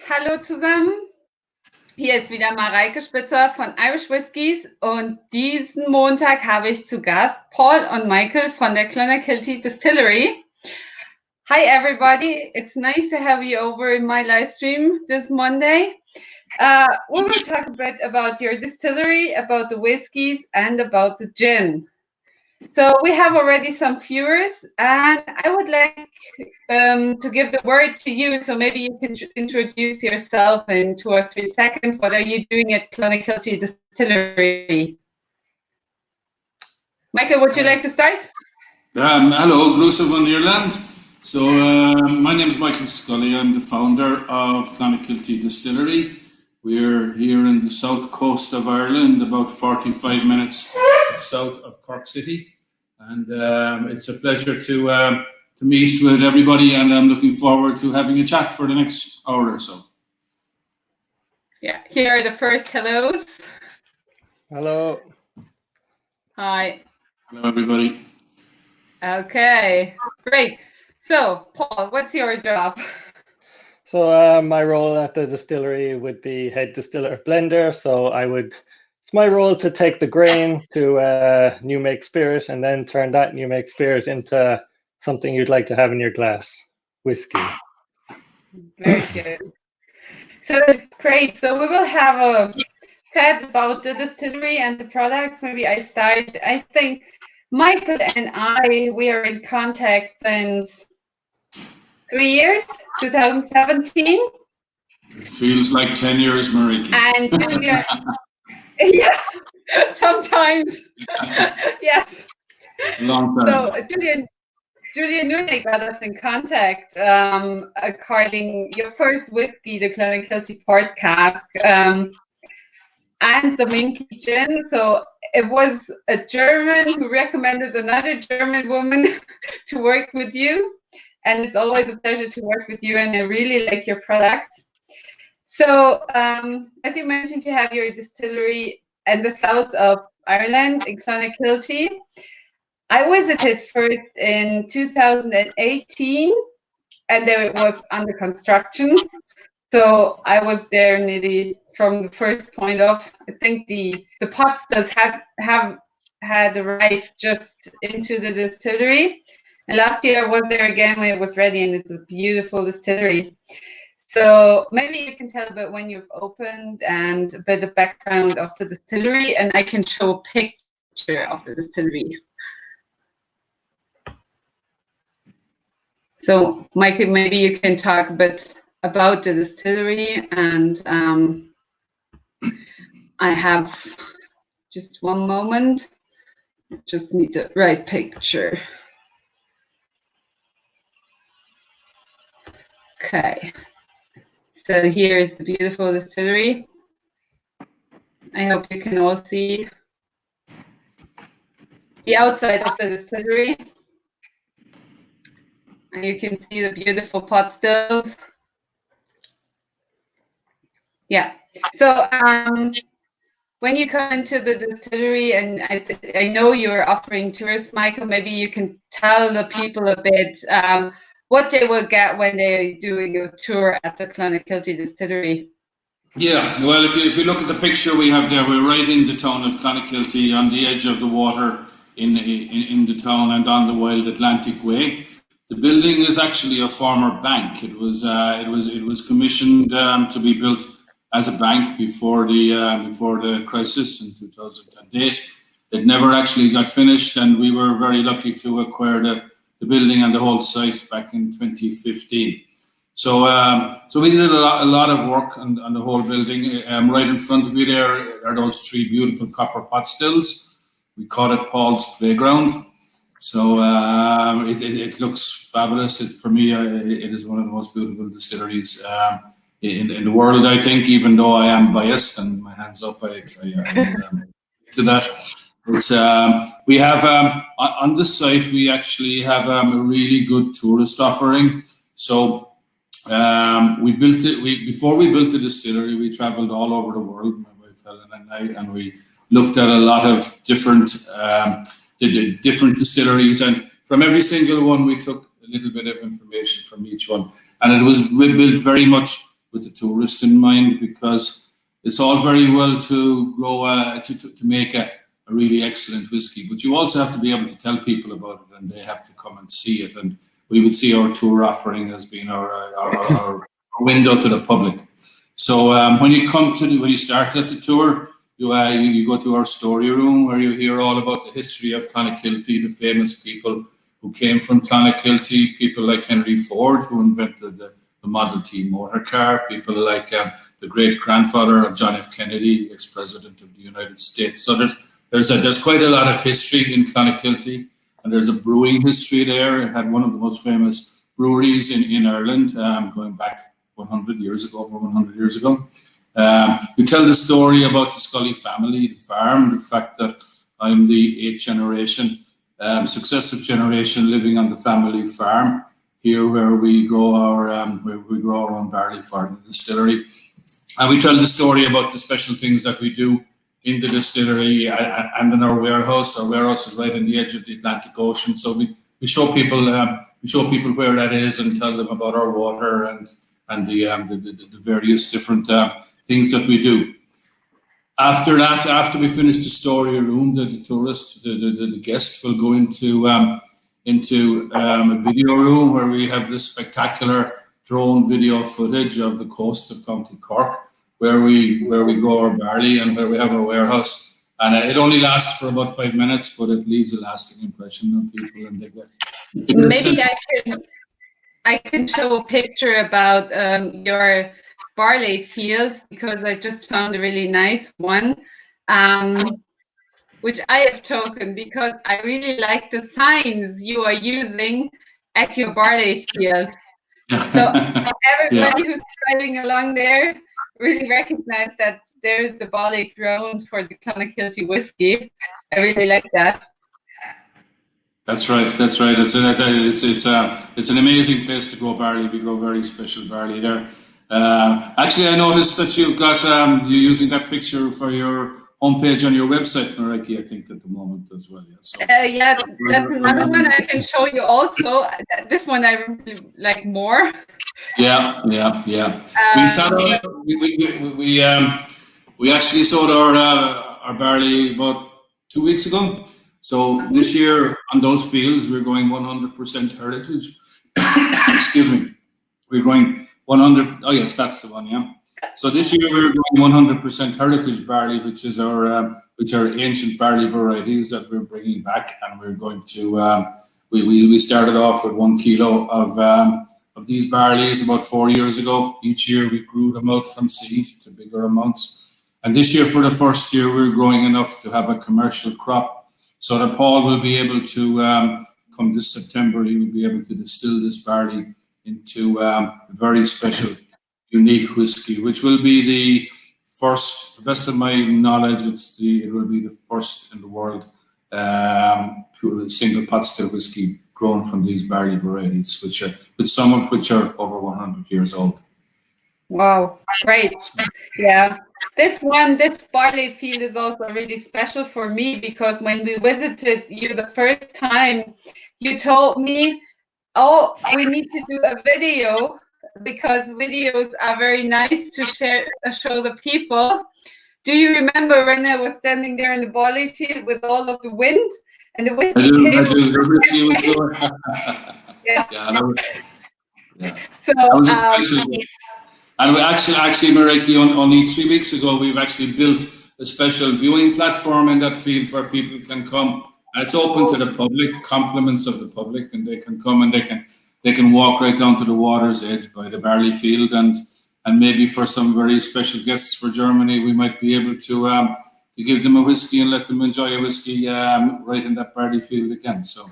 Hallo zusammen, hier ist wieder Mareike von Irish Whiskeys und diesen Montag habe ich zu Gast Paul und Michael von der Clonakilty Distillery. Hi everybody, it's nice to have you over in my live stream this Monday. We will talk a bit about your distillery, about the whiskeys and about the gin. So we have already some viewers and I would like to give the word to you. So maybe you can introduce yourself in 2 or 3 seconds. What are you doing at Clonakilty Distillery? Michael, would you like to start? Hello, Grüße von Irland. So my name is Michael Scully. I'm the founder of Clonakilty Distillery. We're here in the south coast of Ireland, about 45 minutes south of Cork City. And it's a pleasure to meet with everybody, and I'm looking forward to having a chat for the next hour or so. Yeah, here are the first hellos. Hello. Hi. Hello, everybody. Okay, great. So, Paul, what's your job? So my role at the distillery would be head distiller blender. So it's my role to take the grain to new make spirit and then turn that new make spirit into something you'd like to have in your glass, whiskey. Very good. So it's great. So we will have a chat about the distillery and the products. Maybe I start. I think Michael and we are in contact since 3 years, 2017. It feels like 10 years, Mareike. And Julia, yeah, sometimes, yes. Long time. So Julia Nunez got us in contact according your first whiskey, the Clonakilty Port Cask, and the Minky Gin. So it was a German who recommended another German woman to work with you. And it's always a pleasure to work with you, and I really like your product. So, as you mentioned, you have your distillery in the south of Ireland, in Clonakilty. I visited first in 2018, and there it was under construction. So I was there nearly from the first point off. I think the pots does have had arrived just into the distillery. And last year I was there again when it was ready, and it's a beautiful distillery. So maybe you can tell a bit when you've opened and a bit of background of the distillery, and I can show a picture of the distillery. So Michael, maybe you can talk a bit about the distillery, and I have just one moment. Just need the right picture. Okay, so here is the beautiful distillery. I hope you can all see the outside of the distillery. And you can see the beautiful pot stills. Yeah, so when you come into the distillery, and I know you're offering tours, Michael, maybe you can tell the people a bit what they will get when they're doing a tour at the Clonakilty Distillery. Yeah, well, if you look at the picture we have there, we're right in the town of Clonakilty, on the edge of the water in the town and on the Wild Atlantic Way. The building is actually a former bank. It was commissioned to be built as a bank before the crisis in 2008. It never actually got finished, and we were very lucky to acquire the building and the whole site back in 2015. So we did a lot of work on the whole building. Right in front of you there are those 3 beautiful copper pot stills. We call it Paul's Playground. So it looks fabulous. For me, it is one of the most beautiful distilleries in the world, I think, even though I am biased, and my hands up to that. It's, we have on the site, we actually have a really good tourist offering. So we built it. Before we built the distillery, we traveled all over the world, my wife Helen and I, and we looked at a lot of different distilleries, and from every single one, we took a little bit of information from each one. And it was built very much with the tourist in mind, because it's all very well to grow, to make a really excellent whiskey, but you also have to be able to tell people about it, and they have to come and see it. And we would see our tour offering as being our window to the public. So when you start at the tour, you go to our story room, where you hear all about the history of Clonakilty, the famous people who came from Clonakilty, people like Henry Ford, who invented the Model T motor car, people like the great-grandfather of John F. Kennedy, ex-president of the United States. So there's quite a lot of history in Clonakilty, and there's a brewing history there. It had one of the most famous breweries in Ireland, going back 100 years ago, over 100 years ago. We tell the story about the Scully family, the farm, the fact that I'm the 8th generation, successive generation living on the family farm here, where we grow our own barley for the distillery. And we tell the story about the special things that we do in the distillery and in our warehouse. Our warehouse is right on the edge of the Atlantic Ocean, so we show people where that is, and tell them about our water and the various different things that we do. After that, after we finish the story room, the tourist, the guest will go into a video room, where we have this spectacular drone video footage of the coast of County Cork, where we grow our barley and where we have our warehouse. And it only lasts for about 5 minutes, but it leaves a lasting impression on people, and they get. Maybe I can show a picture about your barley fields, because I just found a really nice one, which I have chosen because I really like the signs you are using at your barley field. So everybody who's driving along there really recognize that there is the barley grown for the Clonakilty whiskey. I really like that. That's right. It's an amazing place to grow barley. We grow very special barley there. Actually, I noticed that you've got you're using that picture for your homepage on your website, Mareike, I think, at the moment as well. Yeah, so, yeah, that's another one I can show you also. This one I really like more. Yeah. We actually sold our barley about 2 weeks ago. So this year on those fields, we're going 100% heritage. Excuse me. We're going 100. Oh yes, that's the one. Yeah. So this year we're going 100% heritage barley, which are ancient barley varieties that we're bringing back, and we're going to. We started off with 1 kilo of these barleys about 4 years ago. Each year we grew them out from seed to bigger amounts, and this year for the first year we're growing enough to have a commercial crop, so that Paul will be able to come this September. He will be able to distill this barley into a very special, unique whiskey, which will be the first, to the best of my knowledge, it will be the first in the world single pot still whiskey grown from these barley varieties, some of which are over 100 years old. Wow, great. Yeah. This barley field is also really special for me, because when we visited you the first time, you told me, oh, we need to do a video, because videos are very nice to show the people. Do you remember when I was standing there in the barley field with all of the wind and the whiskey table? Yeah. So, and we actually, Mareike, only 3 weeks ago, we've actually built a special viewing platform in that field where people can come. And it's open to the public, compliments of the public, and they can come and they can walk right down to the water's edge by the barley field, and maybe for some very special guests for Germany, we might be able to give them a whiskey and let them enjoy a whiskey right in that barley field again. So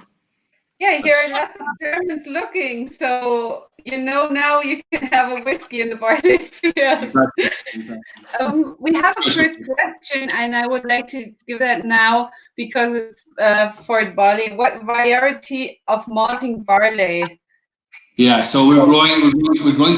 yeah, here are lots of Germans looking, so now you can have a whiskey in the barley field. Exactly. We have a first question, and I would like to give that now because it's for barley. What variety of malting barley? Yeah, so we're growing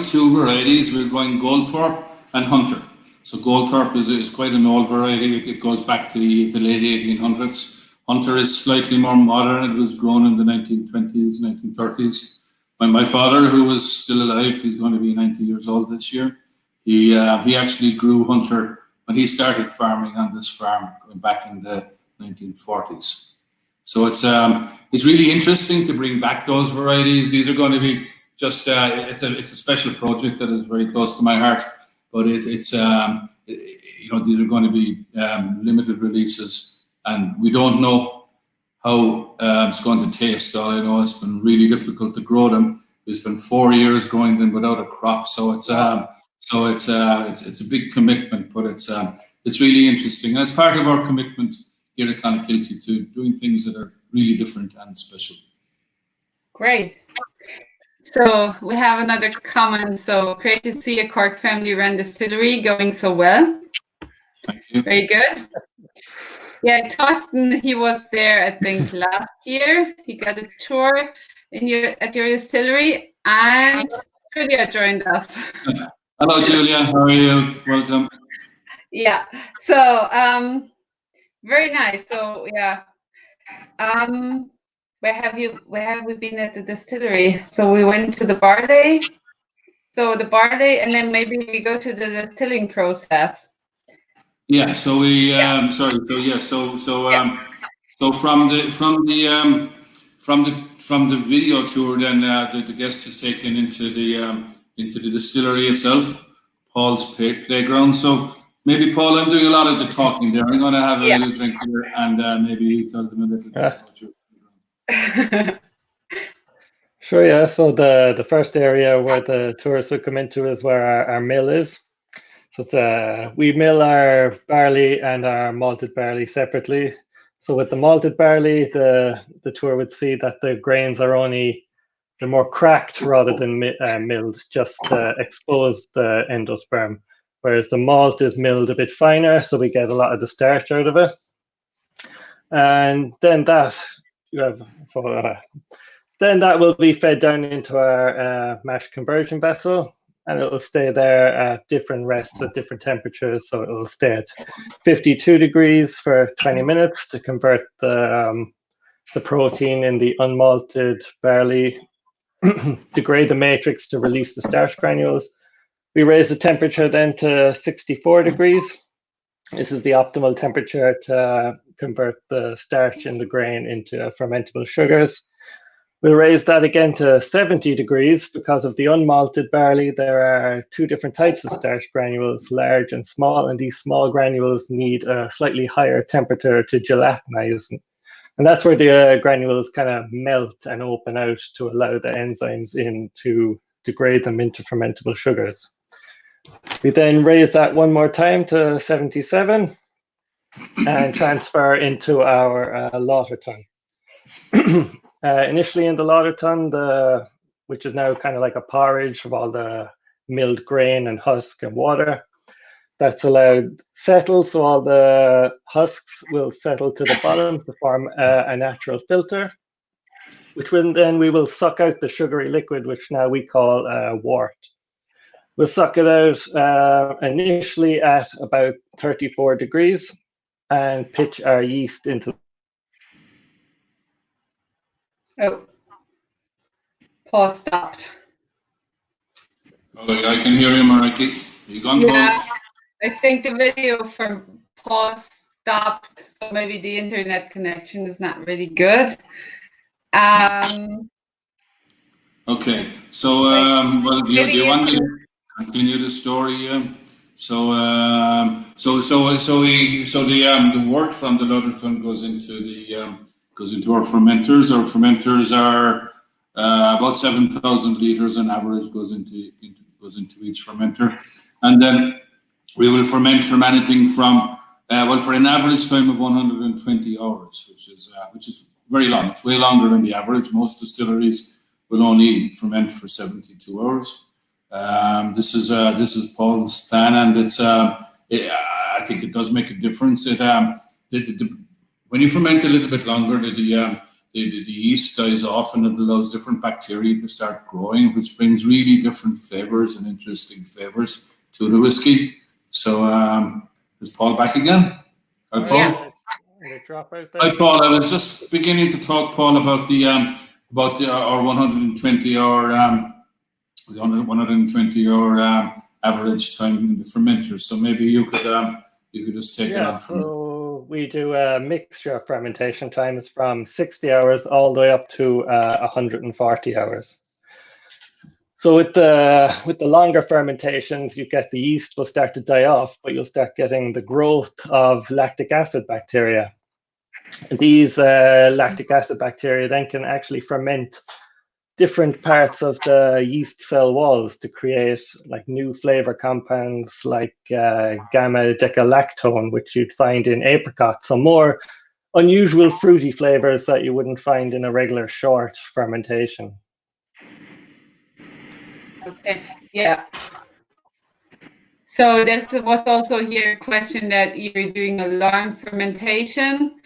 2 varieties. We're growing Goldthorpe and Hunter. So Goldthorpe is quite an old variety. It goes back to the late 1800s. Hunter is slightly more modern. It was grown in the 1920s, 1930s. my father, who was still alive, he's going to be 90 years old this year. He actually grew Hunter when he started farming on this farm going back in the 1940s. So it's really interesting to bring back those varieties. These are going to be just it's a special project that is very close to my heart. But it's you know, these are going to be limited releases, and we don't know how it's going to taste. All I know, it's been really difficult to grow them. It's been 4 years growing them without a crop, so it's a big commitment, but it's really interesting. And it's part of our commitment here at Clonakilty to doing things that are really different and special. Great. So we have another comment. So great to see a Cork family-run distillery going so well. Thank you. Very good. Yeah, Torsten, he was there, I think, last year. He got a tour at your distillery, and Julia joined us. Hello, Julia. How are you? Welcome. Yeah. So very nice. So yeah. Where have we been at the distillery? So we went to the barley. So the barley, and then maybe we go to the distilling process. Yeah. So we so from the video tour, then the guest is taken into the distillery itself, Paul's playground. So maybe, Paul, I'm doing a lot of the talking there. I'm going to have a little drink here, and maybe you tell them a little bit about your playground. Sure, yeah. So the first area where the tourists would come into is where our mill is. So we mill our barley and our malted barley separately. So with the malted barley, the tour would see that the grains are they're more cracked rather than milled, just to expose the endosperm. Whereas the malt is milled a bit finer, so we get a lot of the starch out of it. And then that will be fed down into our mash conversion vessel, and it will stay there at different rests at different temperatures. So it will stay at 52 degrees for 20 minutes to convert the protein in the unmalted barley, degrade the matrix to release the starch granules. We raise the temperature then to 64 degrees. This is the optimal temperature to convert the starch in the grain into fermentable sugars. We'll raise that again to 70 degrees because of the unmalted barley. There are two different types of starch granules, large and small, and these small granules need a slightly higher temperature to gelatinize. And that's where the granules kind of melt and open out to allow the enzymes in to degrade them into fermentable sugars. We then raise that one more time to 77 and transfer into our lauter tun. Initially in the lauter tun, which is now kind of like a porridge of all the milled grain and husk and water, that's allowed settle, so all the husks will settle to the bottom to form a natural filter, which then we will suck out the sugary liquid, which now we call wort. We'll suck it out initially at about 34 degrees and pitch our yeast into. Oh, Paul stopped. Oh, I can hear you, Mareike. Are you gone, Yeah, Paul? I think the video from Paul stopped, so maybe the internet connection is not really good. Okay, so well, do you want me to continue the story? So the wort from the lauter tun goes into our fermenters. Our fermenters are about 7,000 liters on average goes into each fermenter, and then we will ferment from anything from for an average time of 120 hours, which is very long. It's way longer than the average. Most distilleries will only ferment for 72 hours. This is Paul's plan, and it's I think it does make a difference. When you ferment a little bit longer, the yeast dies off, and it allows different bacteria to start growing, which brings really different flavors and interesting flavors to the whiskey. So is Paul back again? Hi, Paul. Yeah. Hi, Paul. I was just beginning to talk, Paul, about the about our 120 hour 120 hour average time in the fermenters. So maybe you could just take it on from. So we do a mixture of fermentation times from 60 hours all the way up to 140 hours. So with the longer fermentations, you get the yeast will start to die off, but you'll start getting the growth of lactic acid bacteria. And these lactic acid bacteria then can actually ferment different parts of the yeast cell walls to create like new flavor compounds like gamma decalactone, which you'd find in apricots, some more unusual fruity flavors that you wouldn't find in a regular short fermentation. Okay, yeah. So this was also here a question that you're doing a long fermentation.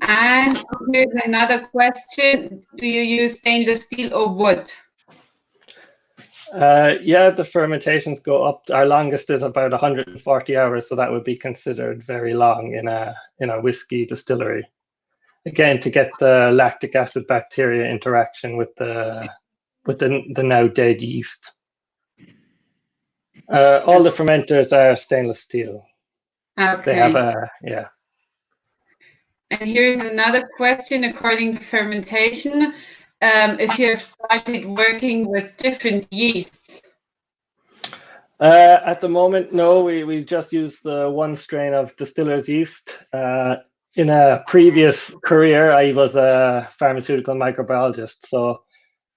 And here's another question. Do you use stainless steel or wood? Yeah, the fermentations go up. Our longest is about 140 hours, so that would be considered very long in a whiskey distillery. Again, to get the lactic acid bacteria interaction with the now dead yeast. All the fermenters are stainless steel. Okay. They have yeah. And here's another question. According to fermentation, if you have started working with different yeasts. At the moment, no. We just use the one strain of distiller's yeast. In a previous career, I was a pharmaceutical microbiologist, so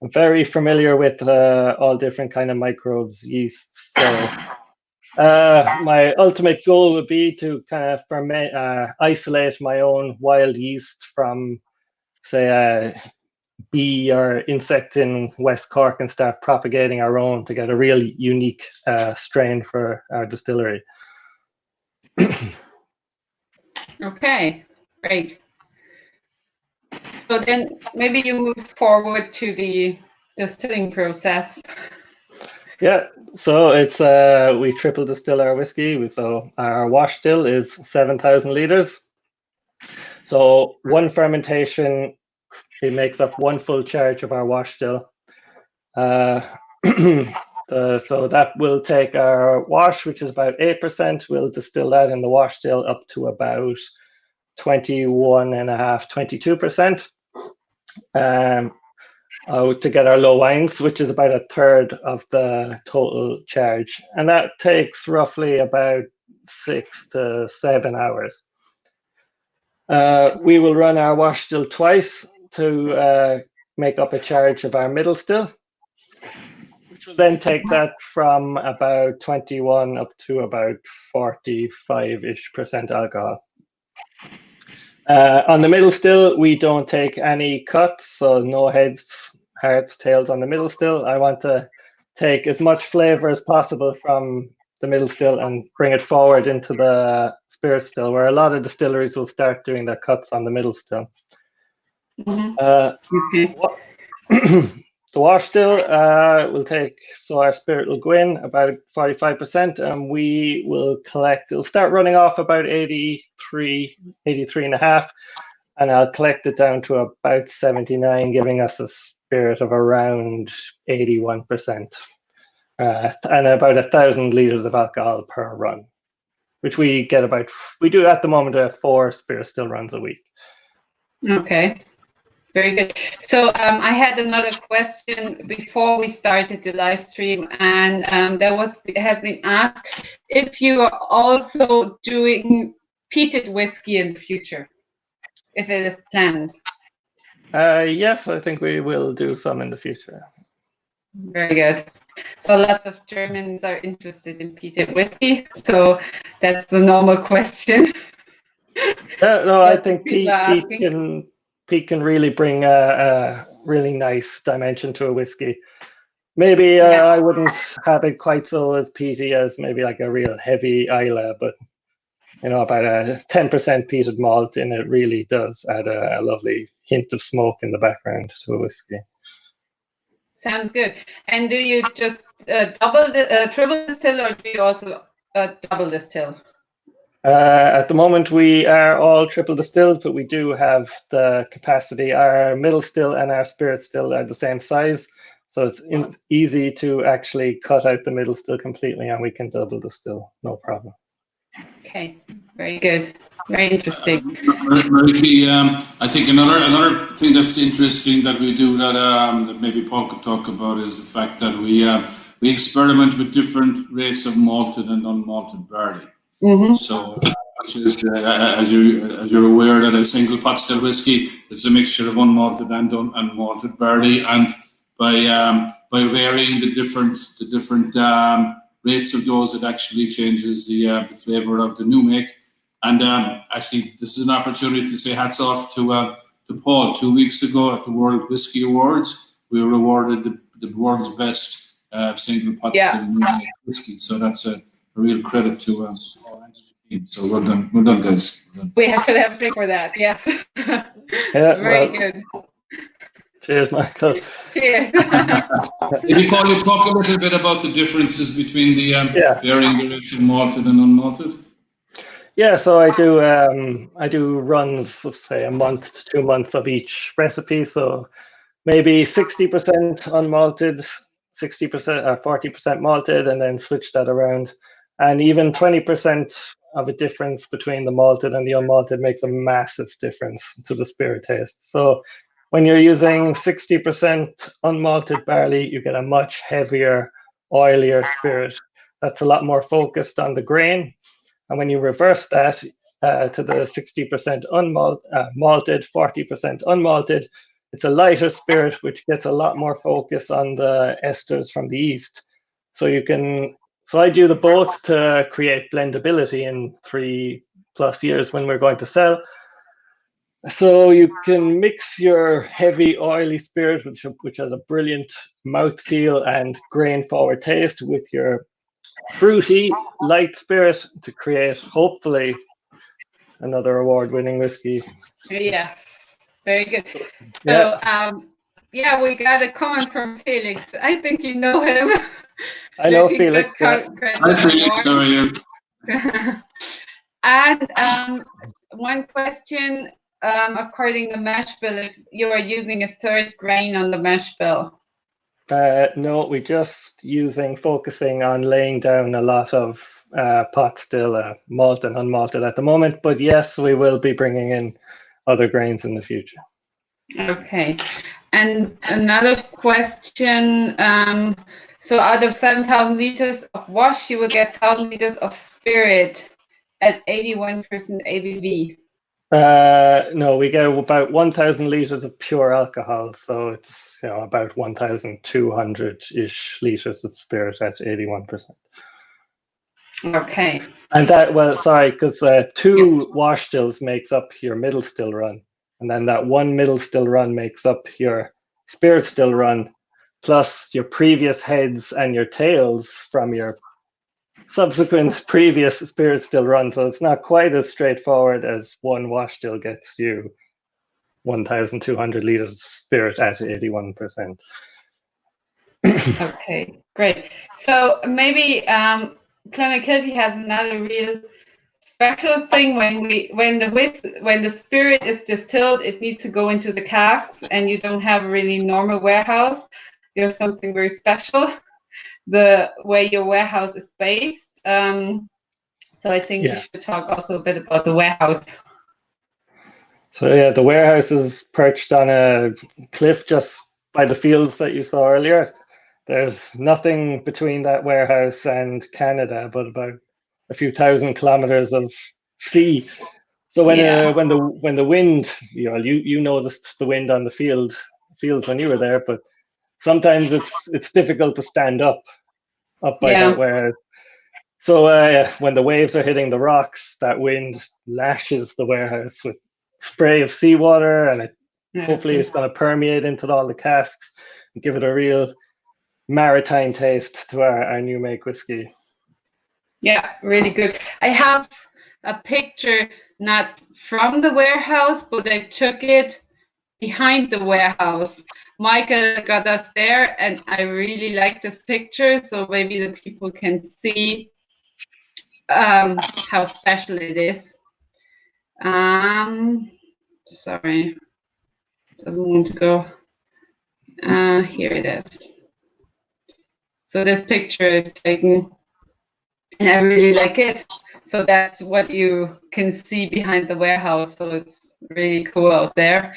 I'm very familiar with all different kind of microbes, yeasts. So my ultimate goal would be to kind of ferment, isolate my own wild yeast from, say, a bee or insect in West Cork and start propagating our own to get a real unique strain for our distillery. Okay, great. So then maybe you move forward to the distilling process. Yeah, so it's we triple distill our whiskey. So our wash still is 7,000 liters. So one fermentation, it makes up one full charge of our wash still. So that will take our wash, which is about 8%. We'll distill that in the wash still up to about 21.5%, 22%. To get our low wines, which is about a third of the total charge. And that takes roughly about 6 to 7 hours. We will run our wash still twice to make up a charge of our middle still, which will then take that from about 21 up to about 45-ish% alcohol. On the middle still, we don't take any cuts, so no heads, hearts, tails on the middle still. I want to take as much flavor as possible from the middle still and bring it forward into the spirit still, where a lot of distilleries will start doing their cuts on the middle still. The wash still will take, so our spirit will go in about 45%, and we will collect, it'll start running off about 83.5, and I'll collect it down to about 79, giving us a spirit of around 81%, and about 1,000 liters of alcohol per run, which we get about, we do at the moment 4 spirit still runs a week. Okay. Very good. So I had another question before we started the live stream, and has been asked if you are also doing peated whiskey in the future, if it is planned. Yes, I think we will do some in the future. Very good. So lots of Germans are interested in peated whiskey, so that's the normal question. No, I think peat can really bring a really nice dimension to a whiskey. Maybe I wouldn't have it quite so as peaty as maybe like a real heavy Islay, but about a 10% peated malt in it really does add a lovely hint of smoke in the background to a whiskey. Sounds good. And do you just triple distill, or do you also double distill? At the moment, we are all triple distilled, but we do have the capacity. Our middle still and our spirit still are the same size, so it's easy to actually cut out the middle still completely, and we can double distill, no problem. Okay, very good, very interesting. Mareike, I think another thing that's interesting that we do that maybe Paul could talk about is the fact that we experiment with different rates of malted and unmalted barley. Mm-hmm. So, which is, as you're aware, that a single pot still whiskey is a mixture of unmalted and malted barley, and by varying the different rates of those, it actually changes the flavour of the new make. And actually, this is an opportunity to say hats off to Paul. 2 weeks ago at the World Whiskey Awards, we were awarded the world's best single pot still new make whiskey. So that's a real credit to our team. So well done, guys. Well done. We should have a drink for that. Yes. Very good. Cheers, Michael. Cheers. Maybe Paul, you talk a little bit about the differences between the varying rates of malted and unmalted. Yeah, so I do runs of say a month to 2 months of each recipe. So maybe 60% unmalted, 60% 40% malted, and then switch that around. And even 20% of a difference between the malted and the unmalted makes a massive difference to the spirit taste. So when you're using 60% unmalted barley, you get a much heavier, oilier spirit. That's a lot more focused on the grain. And when you reverse that to the 60% malted, 40% unmalted, it's a lighter spirit, which gets a lot more focus on the esters from the yeast. So I do the both to create blendability in 3+ years when we're going to sell. So you can mix your heavy, oily spirit, which has a brilliant mouthfeel and grain-forward taste, with your fruity, light spirit to create, hopefully, another award-winning whiskey. Yes, very good. So, we got a comment from Felix. I think you know him. I know Felix. Hi, Felix. How are you? And one question, according to mash bill, if you are using a third grain on the mash bill. No, we're just focusing on laying down a lot of pot still, malt and unmalted at the moment. But yes, we will be bringing in other grains in the future. Okay. And another question, so out of 7,000 liters of wash, you will get 1,000 liters of spirit at 81% ABV. No, we get about 1,000 liters of pure alcohol, so it's about 1,200-ish liters of spirit at 81%. Okay. And that, because 2 wash stills makes up your middle still run, and then that 1 middle still run makes up your spirit still run, plus your previous heads and your tails from your subsequent previous spirit still run. So it's not quite as straightforward as 1 wash still gets you 1,200 liters of spirit at 81%. Okay, great. So maybe Clonakilty has another real special thing when the spirit is distilled, it needs to go into the casks, and you don't have a really normal warehouse. You have something very special, the way your warehouse is based. So I think we should talk also a bit about the warehouse. So the warehouse is perched on a cliff just by the fields that you saw earlier. There's nothing between that warehouse and Canada but about a few thousand kilometers of sea. So when the wind, you noticed the wind on the fields when you were there, but sometimes it's difficult to stand up by that warehouse. So when the waves are hitting the rocks, that wind lashes the warehouse with spray of seawater, and hopefully it's going to permeate into all the casks and give it a real maritime taste to our new make whiskey. Yeah, really good. I have a picture, not from the warehouse, but I took it behind the warehouse. Michael got us there, and I really like this picture, so maybe the people can see how special it is. Sorry, doesn't want to go. Here it is. So this picture I've taken, and I really like it. So that's what you can see behind the warehouse. So it's really cool out there.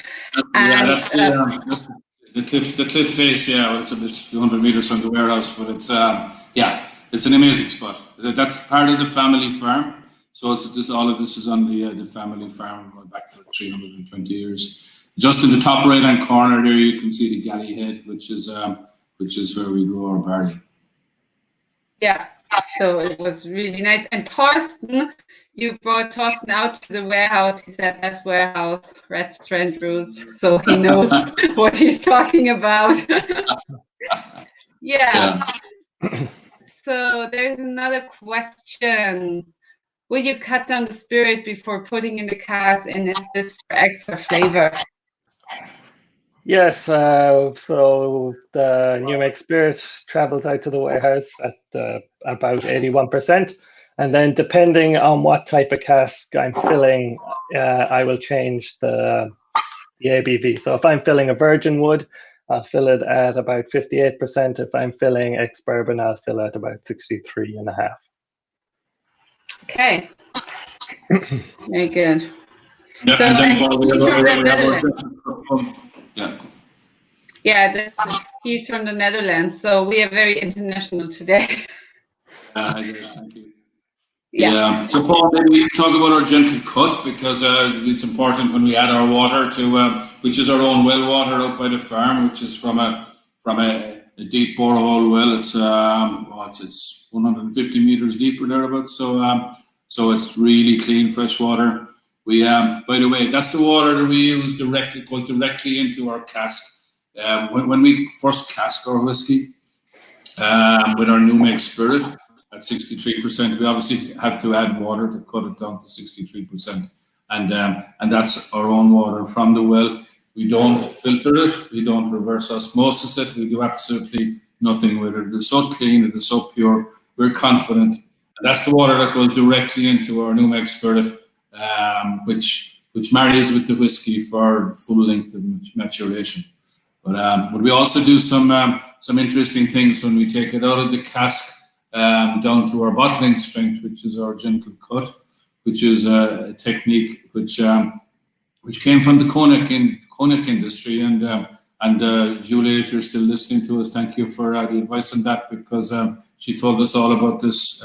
Yeah, that's the cliff face. Yeah, it's a few hundred meters from the warehouse, but it's yeah, it's an amazing spot. That's part of the family farm. So all of this is on the family farm going back for 320 years. Just in the top right hand corner there, you can see the galley head, which is where we grow our barley. Yeah, so it was really nice. And Thorsten, you brought Thorsten out to the warehouse. He said that's warehouse, restaurant rules. So he knows what he's talking about. Yeah. So there's another question. Will you cut down the spirit before putting in the cask, and is this for extra flavor? Yes, so the new make spirit travels out to the warehouse at about 81%. And then depending on what type of cask I'm filling, I will change the ABV. So if I'm filling a virgin wood, I'll fill it at about 58%. If I'm filling ex-bourbon, I'll fill it at about 63.5%. Okay. Very good. Yeah, So, and then he's from the Netherlands, so we are very international today. Yes, thank you. Yeah. So Paul, maybe we can talk about our gentle cut, because it's important when we add our water to, which is our own well water out by the farm, which is from a deep borehole well. It's 150 meters deep or thereabouts. So it's really clean fresh water. We by the way, that's the water that we use goes directly into our cask. When we first cask our whiskey with our new make spirit at 63%, we obviously have to add water to cut it down to 63%, and that's our own water from the well. We don't filter it, we don't reverse osmosis it, we do absolutely nothing with it. It is so clean, it is so pure, we're confident. And that's the water that goes directly into our new make spirit, which marries with the whiskey for full length of maturation. But we also do some interesting things when we take it out of the cask down to our bottling strength, which is our gentle cut, which is a technique which came from the cognac industry. And Julie, if you're still listening to us, thank you for the advice on that, because she told us all about this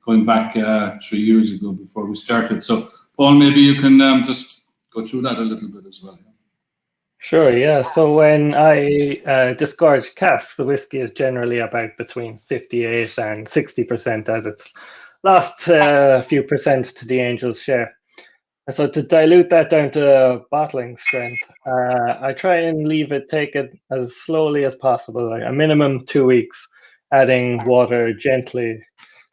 going back 3 years ago before we started. So Paul, maybe you can just go through that a little bit as well. Sure, yeah. So when I disgorge casks, the whiskey is generally about between 58 and 60%, as it's lost a few percent to the angel's share. And so to dilute that down to bottling strength, I try and take it as slowly as possible, like a minimum 2 weeks, adding water gently.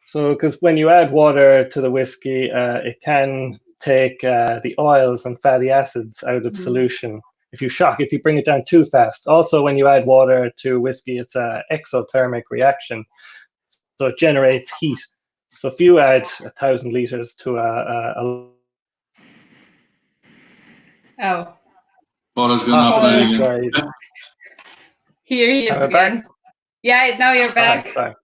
So, because when you add water to the whiskey, it can take the oils and fatty acids out of solution. If you bring it down too fast. Also, when you add water to whiskey, it's an exothermic reaction, so it generates heat. So if you add 1,000 liters to Paul has gone off again. Here he is again. Back? Yeah, now you're back. Sorry.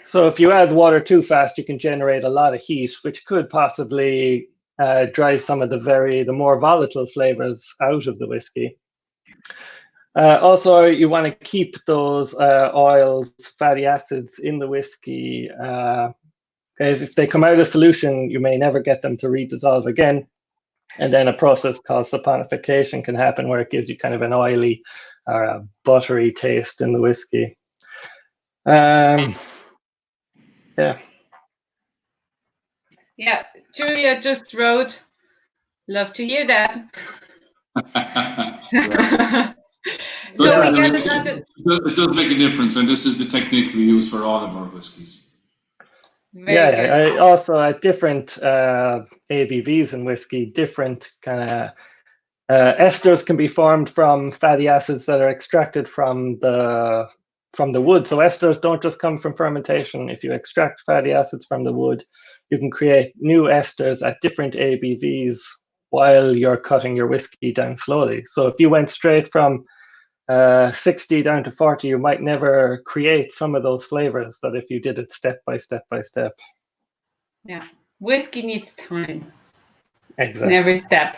So if you add water too fast, you can generate a lot of heat, which could possibly drive some of the more volatile flavors out of the whiskey. Also, you want to keep those oils, fatty acids in the whiskey. If they come out of solution, you may never get them to redissolve again. And then a process called saponification can happen, where it gives you kind of an oily or a buttery taste in the whiskey. Yeah, Julia just wrote, love to hear that. So we got another... It does make a difference, and this is the technique we use for all of our whiskies. I also at different ABVs in whiskey, different kind of esters can be formed from fatty acids that are extracted from the from the wood. So esters don't just come from fermentation. If you extract fatty acids from the wood, you can create new esters at different ABVs while you're cutting your whiskey down slowly. So if you went straight from 60 down to 40, you might never create some of those flavors that if you did it step by step by step. Yeah, whiskey needs time. Exactly. In every step.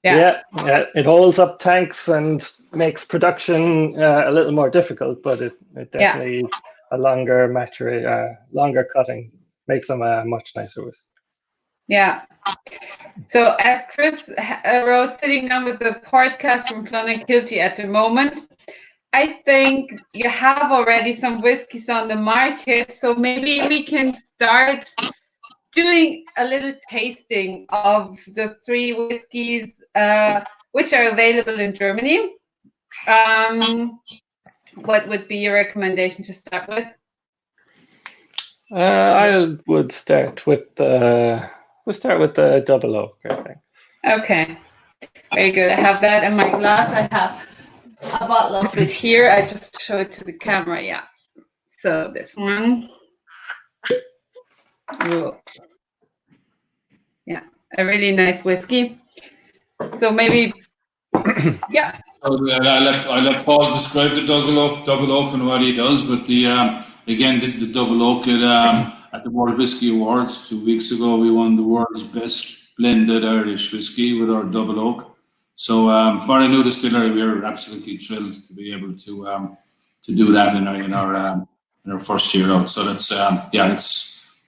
Yeah, it holds up tanks and makes production a little more difficult, but it definitely a longer longer cutting makes them a much nicer whiskey. Yeah. So as Chris wrote, sitting down with the podcast from Clonakilty at the moment, I think you have already some whiskies on the market, so maybe we can start doing a little tasting of the 3 whiskies which are available in Germany. What would be your recommendation to start with? I would start with the double oak, I think. Okay, very good. I have that in my glass. I have a bottle of it here. I just show it to the camera. Yeah. So this one. Ooh. Yeah, a really nice whiskey. So maybe, yeah. So I let Paul describe the double oak and what he does, but the double oak at the World Whisky Awards 2 weeks ago, we won the world's best blended Irish whiskey with our double oak. So for a new distillery, we're absolutely thrilled to be able to do that in our first year out. So that's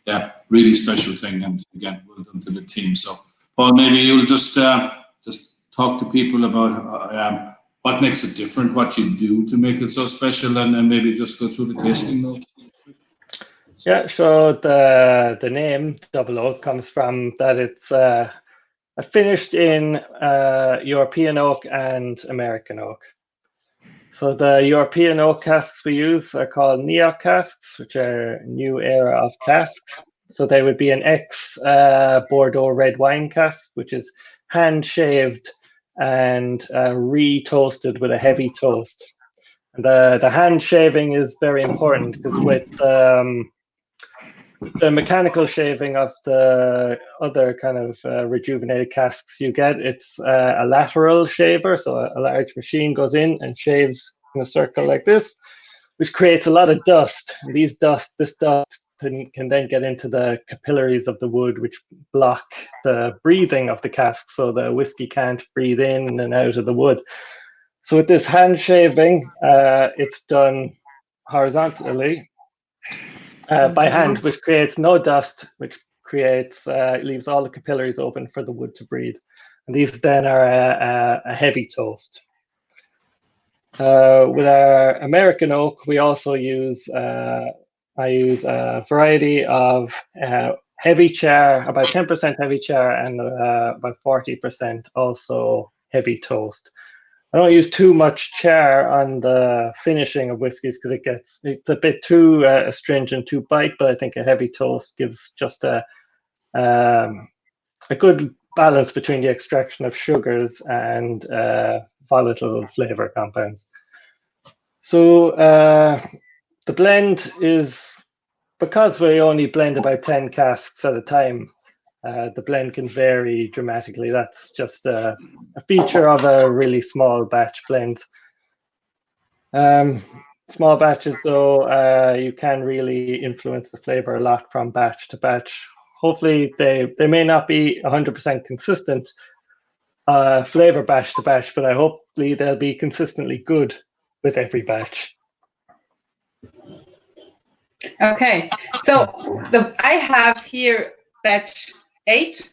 it's really special thing, and again, well done to the team. So Paul, maybe you'll just talk to people about what makes it different, what you do to make it so special, and then maybe just go through the tasting notes. Yeah, so the name double oak comes from that it's finished in European oak and American oak. So the European oak casks we use are called Neoc casks, which are new era of casks. So they would be an Bordeaux red wine cask, which is hand shaved and re-toasted with a heavy toast. And the hand shaving is very important because with the mechanical shaving of the other kind of rejuvenated casks you get, it's a lateral shaver. So a large machine goes in and shaves in a circle like this, which creates a lot of dust. And this dust can then get into the capillaries of the wood, which block the breathing of the cask. So the whiskey can't breathe in and out of the wood. So with this hand shaving, it's done horizontally by hand, which creates no dust, which leaves all the capillaries open for the wood to breathe. And these then are a heavy toast. With our American oak, we also use, I use a variety of heavy char, about 10% heavy char and about 40% also heavy toast. I don't use too much char on the finishing of whiskies because it's a bit too astringent, too bite, but I think a heavy toast gives just a good balance between the extraction of sugars and volatile flavor compounds. So the blend is, because we only blend about 10 casks at a time, the blend can vary dramatically. That's just a feature of a really small batch blend. Small batches, though, you can really influence the flavor a lot from batch to batch. Hopefully, they may not be 100% consistent flavor batch to batch, but hopefully they'll be consistently good with every batch. Okay, so I have here batch 8,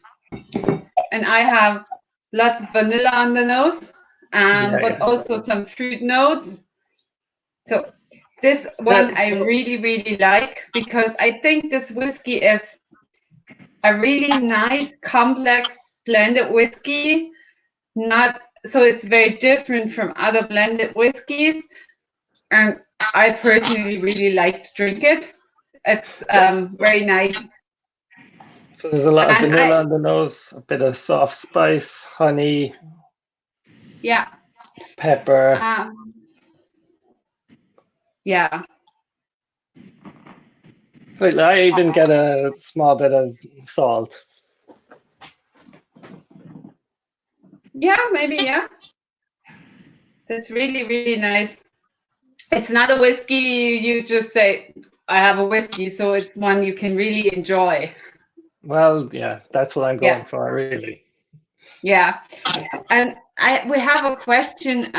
and I have lots of vanilla on the nose, but also some fruit notes. So this one I really, really like because I think this whiskey is a really nice, complex blended whiskey. So it's very different from other blended whiskeys, and I personally really like to drink it. It's very nice. So there's a lot of vanilla on the nose, a bit of soft spice, honey, yeah, pepper. Yeah. But I even get a small bit of salt. Yeah, maybe, yeah. That's really, really nice. It's not a whiskey you just say, I have a whiskey, so it's one you can really enjoy. Well, yeah, that's what I'm going for, really. Yeah. And we have a question.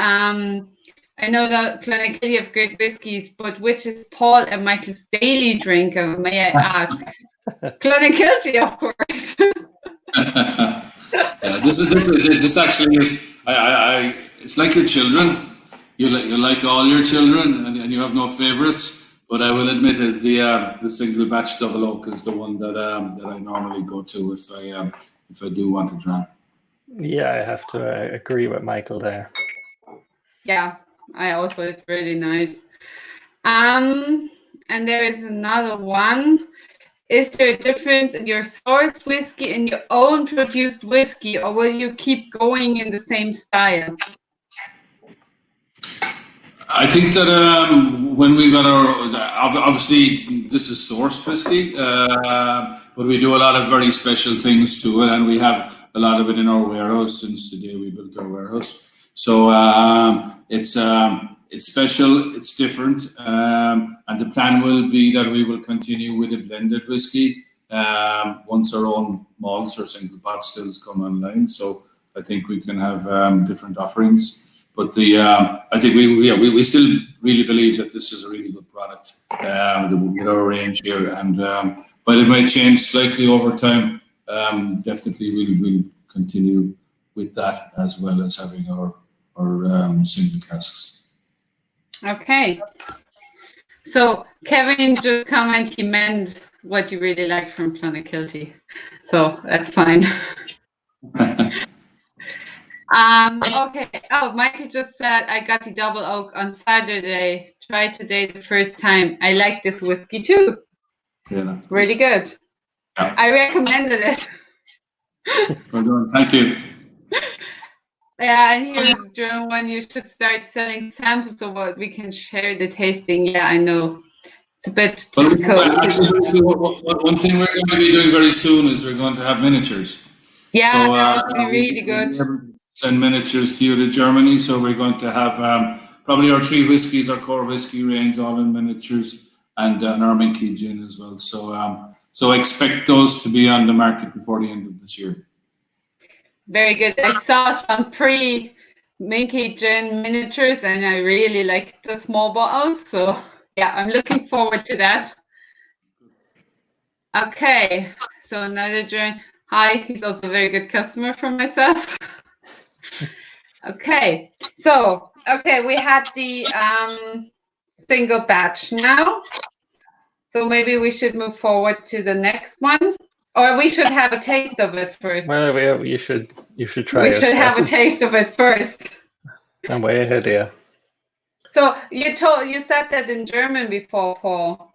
I know that Clonakilty have great whiskies, but which is Paul and Michael's daily drink, may I ask? Clonakilty, of course. Yeah, this actually is. It's like your children. You like all your children, and you have no favorites. But I will admit, it's the single batch double oak is the one that I normally go to if I do want to drink. Yeah, I have to agree with Michael there. Yeah, it's really nice. And there is another one. Is there a difference in your sourced whiskey and your own produced whiskey, or will you keep going in the same style? I think that when we got obviously this is sourced whiskey, but we do a lot of very special things to it, and we have a lot of it in our warehouse since the day we built our warehouse. So it's special, it's different, and the plan will be that we will continue with a blended whiskey once our own malts or single pot stills come online. So I think we can have different offerings. But I think we still really believe that this is a really good product that we'll get our range here, and but it might change slightly over time. Definitely, we'll continue with that as well as having our single casks. Okay. So Kevin just commented he meant what you really like from Clonakilty, so that's fine. Okay. Oh, Michael just said I got the double oak on Saturday. Tried today the first time. I like this whiskey too. Yeah. Really good. Yeah. I recommended it. Well done. Thank you. Yeah, and here's a German one. You should start selling samples of what we can share the tasting. Yeah, I know. It's a bit difficult. Actually, one thing we're going to be doing very soon is we're going to have miniatures. Yeah, so, that would be really good. Send miniatures to you to Germany. So we're going to have probably our 3 whiskies, our core whiskey range, all in miniatures, and our Minky gin as well. So expect those to be on the market before the end of this year. Very good. I saw some pre-Minky gin miniatures, and I really like the small bottles. So yeah, I'm looking forward to that. Okay, so another German. Hi, he's also a very good customer for myself. Okay, so we had the single batch now. So maybe we should move forward to the next one, or we should have a taste of it first. Well, you should try it. We should have a taste of it first. I'm way ahead of you. So you said that in German before, Paul.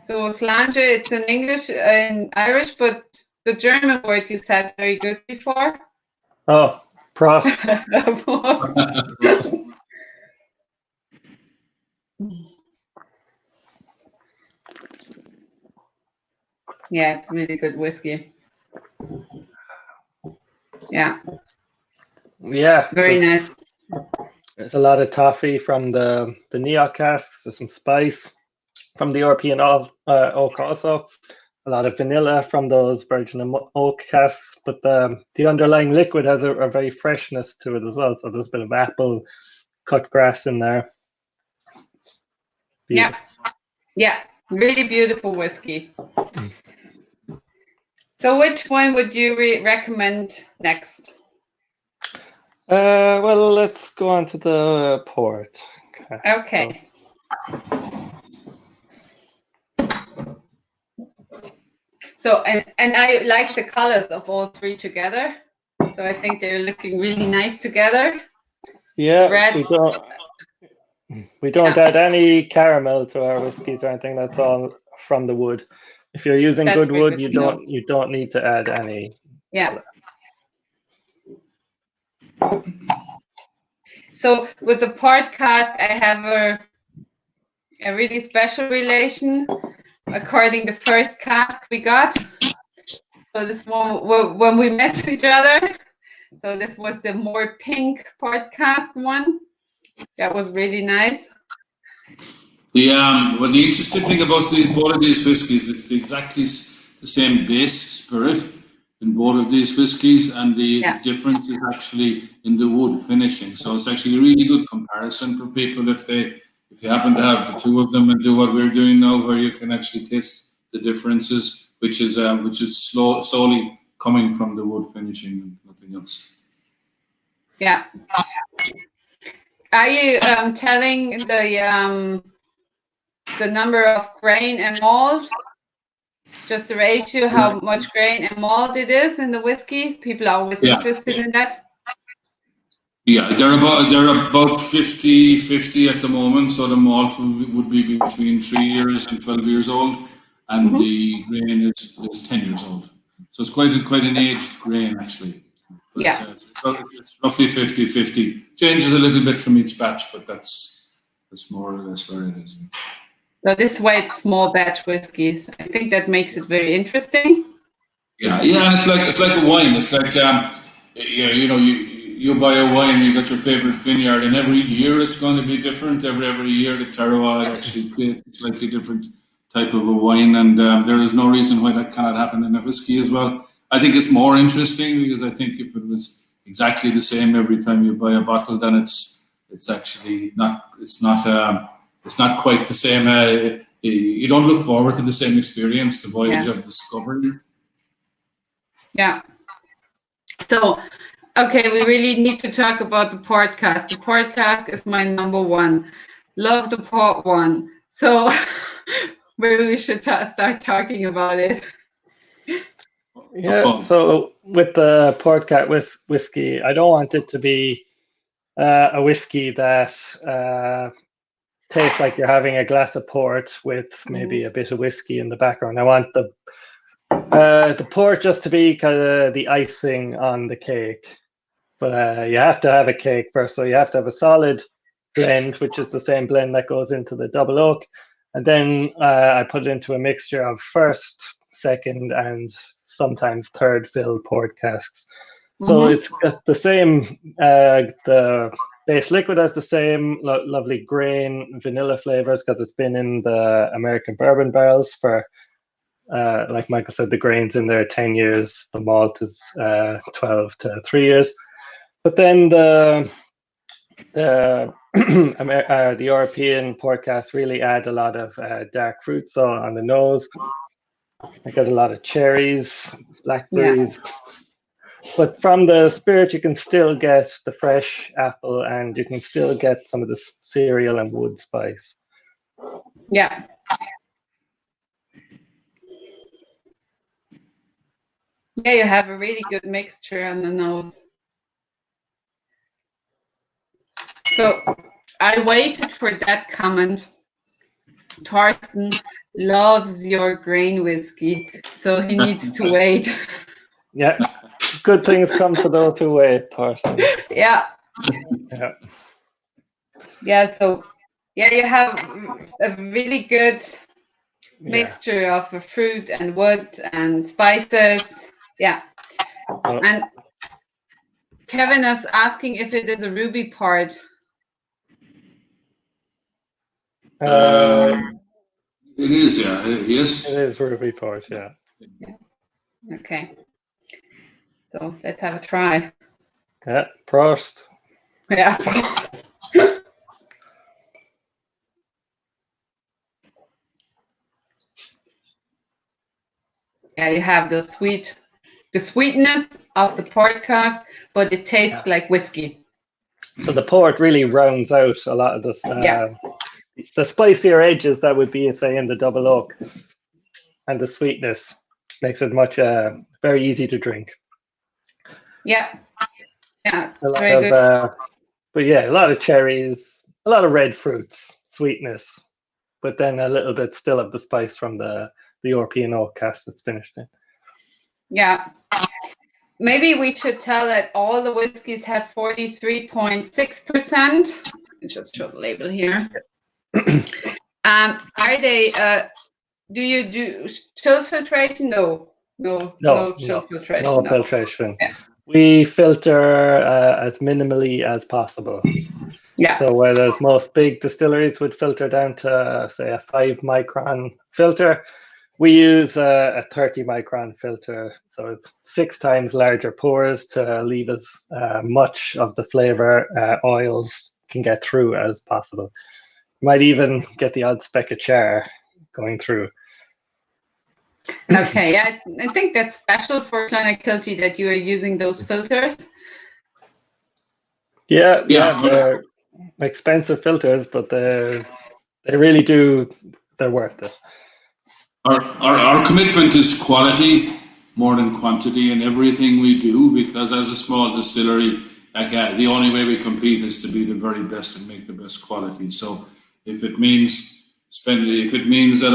So Slange, it's in English and Irish, but the German word you said very good before. Oh, prof. Yeah, it's really good whiskey. Yeah. Yeah. Very nice. There's a lot of toffee from the Neok casks. There's some spice from the European oak also. A lot of vanilla from those virgin oak casks, but the underlying liquid has a very freshness to it as well. So there's a bit of apple, cut grass in there. Beautiful. Yeah, really beautiful whiskey. So which one would you recommend next? Well, let's go on to the port. Okay. So, and I like the colors of all 3 together. So I think they're looking really nice together. Yeah, Red. we don't add any caramel to our whiskies or anything. That's all from the wood. If you're using good wood, you don't need to add any. Yeah. So with the podcast, I have a really special relation, according to the first cask we got. So this one, when we met each other, so this was the more pink podcast one. That was really nice. Well, the interesting thing about both of these whiskies, it's exactly the same base spirit in both of these whiskies, and the difference is actually in the wood finishing. So it's actually a really good comparison for people if you happen to have the two of them and do what we're doing now, where you can actually taste the differences, which is solely coming from the wood finishing and nothing else. Yeah. Are you telling the number of grain and malt? Just the ratio, how much grain and malt it is in the whiskey? People are always interested in that. Yeah, they're about 50-50 at the moment. So the malt would be between 3 years and 12 years old, and the grain is 10 years old. So it's quite an aged grain actually. But it's roughly 50-50. Changes a little bit from each batch, but that's more or less where it is. So this way it's small batch whiskies. I think that makes it very interesting. Yeah, and it's like a wine. It's like you buy a wine, you got your favorite vineyard, and every year it's going to be different. Every year the terroir actually creates a slightly different type of a wine, and there is no reason why that cannot happen in a whiskey as well. I think it's more interesting because I think if it was exactly the same every time you buy a bottle, then it's actually not. It's not quite the same. You don't look forward to the same experience, the voyage of discovery. Yeah. So, okay, we really need to talk about the podcast. The podcast is my number one. Love the port one. So maybe we should start talking about it. Yeah, so with the podcast whiskey, I don't want it to be a whiskey that tastes like you're having a glass of port with maybe a bit of whiskey in the background. I want the port just to be kind of the icing on the cake. But you have to have a cake first, so you have to have a solid blend, which is the same blend that goes into the double oak. And then I put it into a mixture of first, second, and sometimes third fill port casks. So it's got the same, the base liquid has the same lovely grain, vanilla flavors because it's been in the American bourbon barrels for, like Michael said, the grain's in there 10 years, the malt is 12 to 3 years. But then the European port casks really add a lot of dark fruit. So on the nose, I got a lot of cherries, blackberries. Yeah. But from the spirit, you can still get the fresh apple, and you can still get some of the cereal and wood spice. Yeah. Yeah, you have a really good mixture on the nose. So I waited for that comment. Torsten loves your grain whiskey, so he needs to wait. Yeah, good things come to those who wait, Torsten. Yeah. So you have a really good mixture of fruit and wood and spices. Yeah. And Kevin is asking if it is a ruby part. It is, yes. It is ruby part, yeah. Okay. So let's have a try. Yeah, Prost. Yeah, Prost. Yeah, you have the sweetness of the port cask, but it tastes like whiskey. So the port really rounds out a lot of this. The spicier edges that would be, say, in the double oak, and the sweetness makes it much very easy to drink. Yeah, very good. But yeah, a lot of cherries, a lot of red fruits, sweetness, but then a little bit still of the spice from the European oak cask that's finished in. Yeah. Maybe we should tell that all the whiskies have 43.6%. Just show the label here. Are they? Do you do chill filtration? No chill filtration. No filtration. Yeah. We filter as minimally as possible. Yeah. So whereas most big distilleries would filter down to, say, a 5-micron filter, we use a 30-micron filter. So it's 6 times larger pores to leave as much of the flavor oils can get through as possible. You might even get the odd speck of char going through. Okay, yeah, I think that's special for Clonakilty that you are using those filters. Yeah, they're expensive filters, but they really do. They're worth it. Our commitment is quality more than quantity in everything we do, because as a small distillery, like, the only way we compete is to be the very best and make the best quality. So if it means that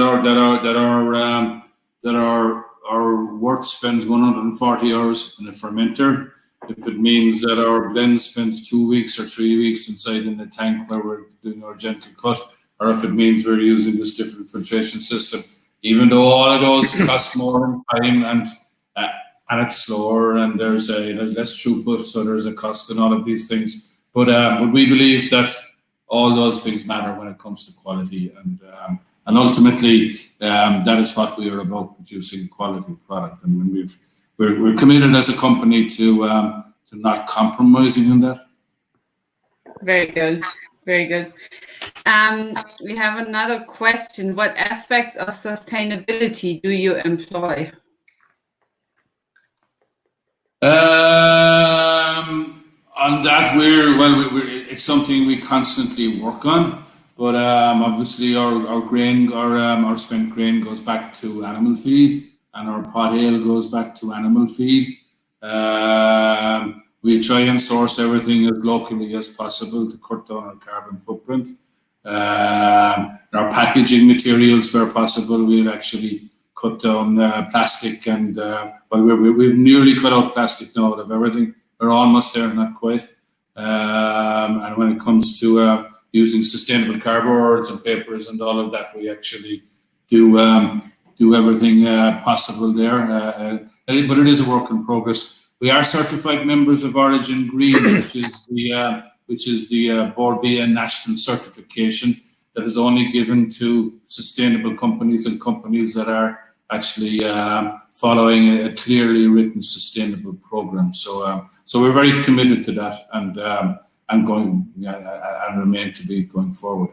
our wort spends 140 hours in a fermenter, if it means that our blend spends 2 weeks or 3 weeks inside in the tank where we're doing our gentle cut, or if it means we're using this different filtration system, even though all of those cost more in time and it's slower and there's less throughput, so there's a cost in all of these things. But we believe that all those things matter when it comes to quality, and ultimately that is what we are about, producing a quality product. And when we're committed as a company to not compromising on that. Very good, very good. We have another question. What aspects of sustainability do you employ? On that, it's something we constantly work on. But obviously, our spent grain goes back to animal feed, and our pot ale goes back to animal feed. We try and source everything as locally as possible to cut down our carbon footprint. Our packaging materials, where possible, we'll actually cut down plastic, and we've nearly cut out plastic now out of everything. We're almost there, not quite. And when it comes to using sustainable cardboards and papers and all of that, we actually do everything possible there. But it is a work in progress. We are certified members of Origin Green, which is the Borbia national certification that is only given to sustainable companies and companies that are actually following a clearly written sustainable program. So we're very committed to that, and remain to be going forward.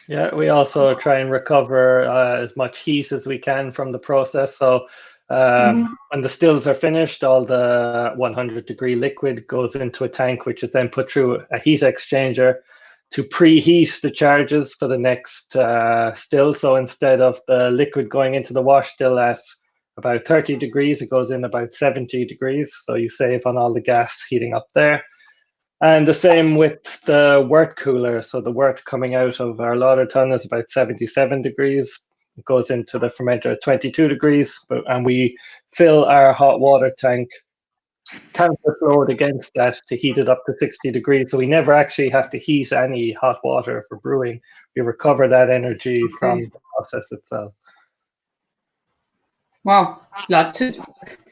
Yeah, we also try and recover as much heat as we can from the process. So when the stills are finished, all the 100-degree liquid goes into a tank, which is then put through a heat exchanger to preheat the charges for the next still. So instead of the liquid going into the wash still at about 30 degrees, it goes in about 70 degrees. So you save on all the gas heating up there. And the same with the wort cooler. So the wort coming out of our lauter tun is about 77 degrees. It goes into the fermenter at 22 degrees, and we fill our hot water tank counterflowed against that to heat it up to 60 degrees. So we never actually have to heat any hot water for brewing. We recover that energy from the process itself. Wow, it's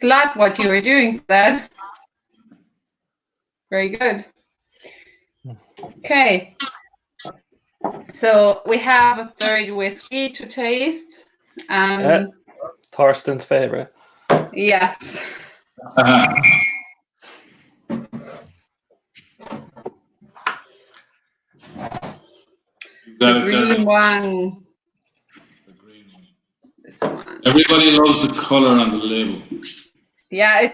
a lot what you were doing, Dad. Very good. Okay, so we have a third whiskey to taste. Thorsten's favorite. Yes. The green one. This one. Everybody loves the color on the label. Yeah,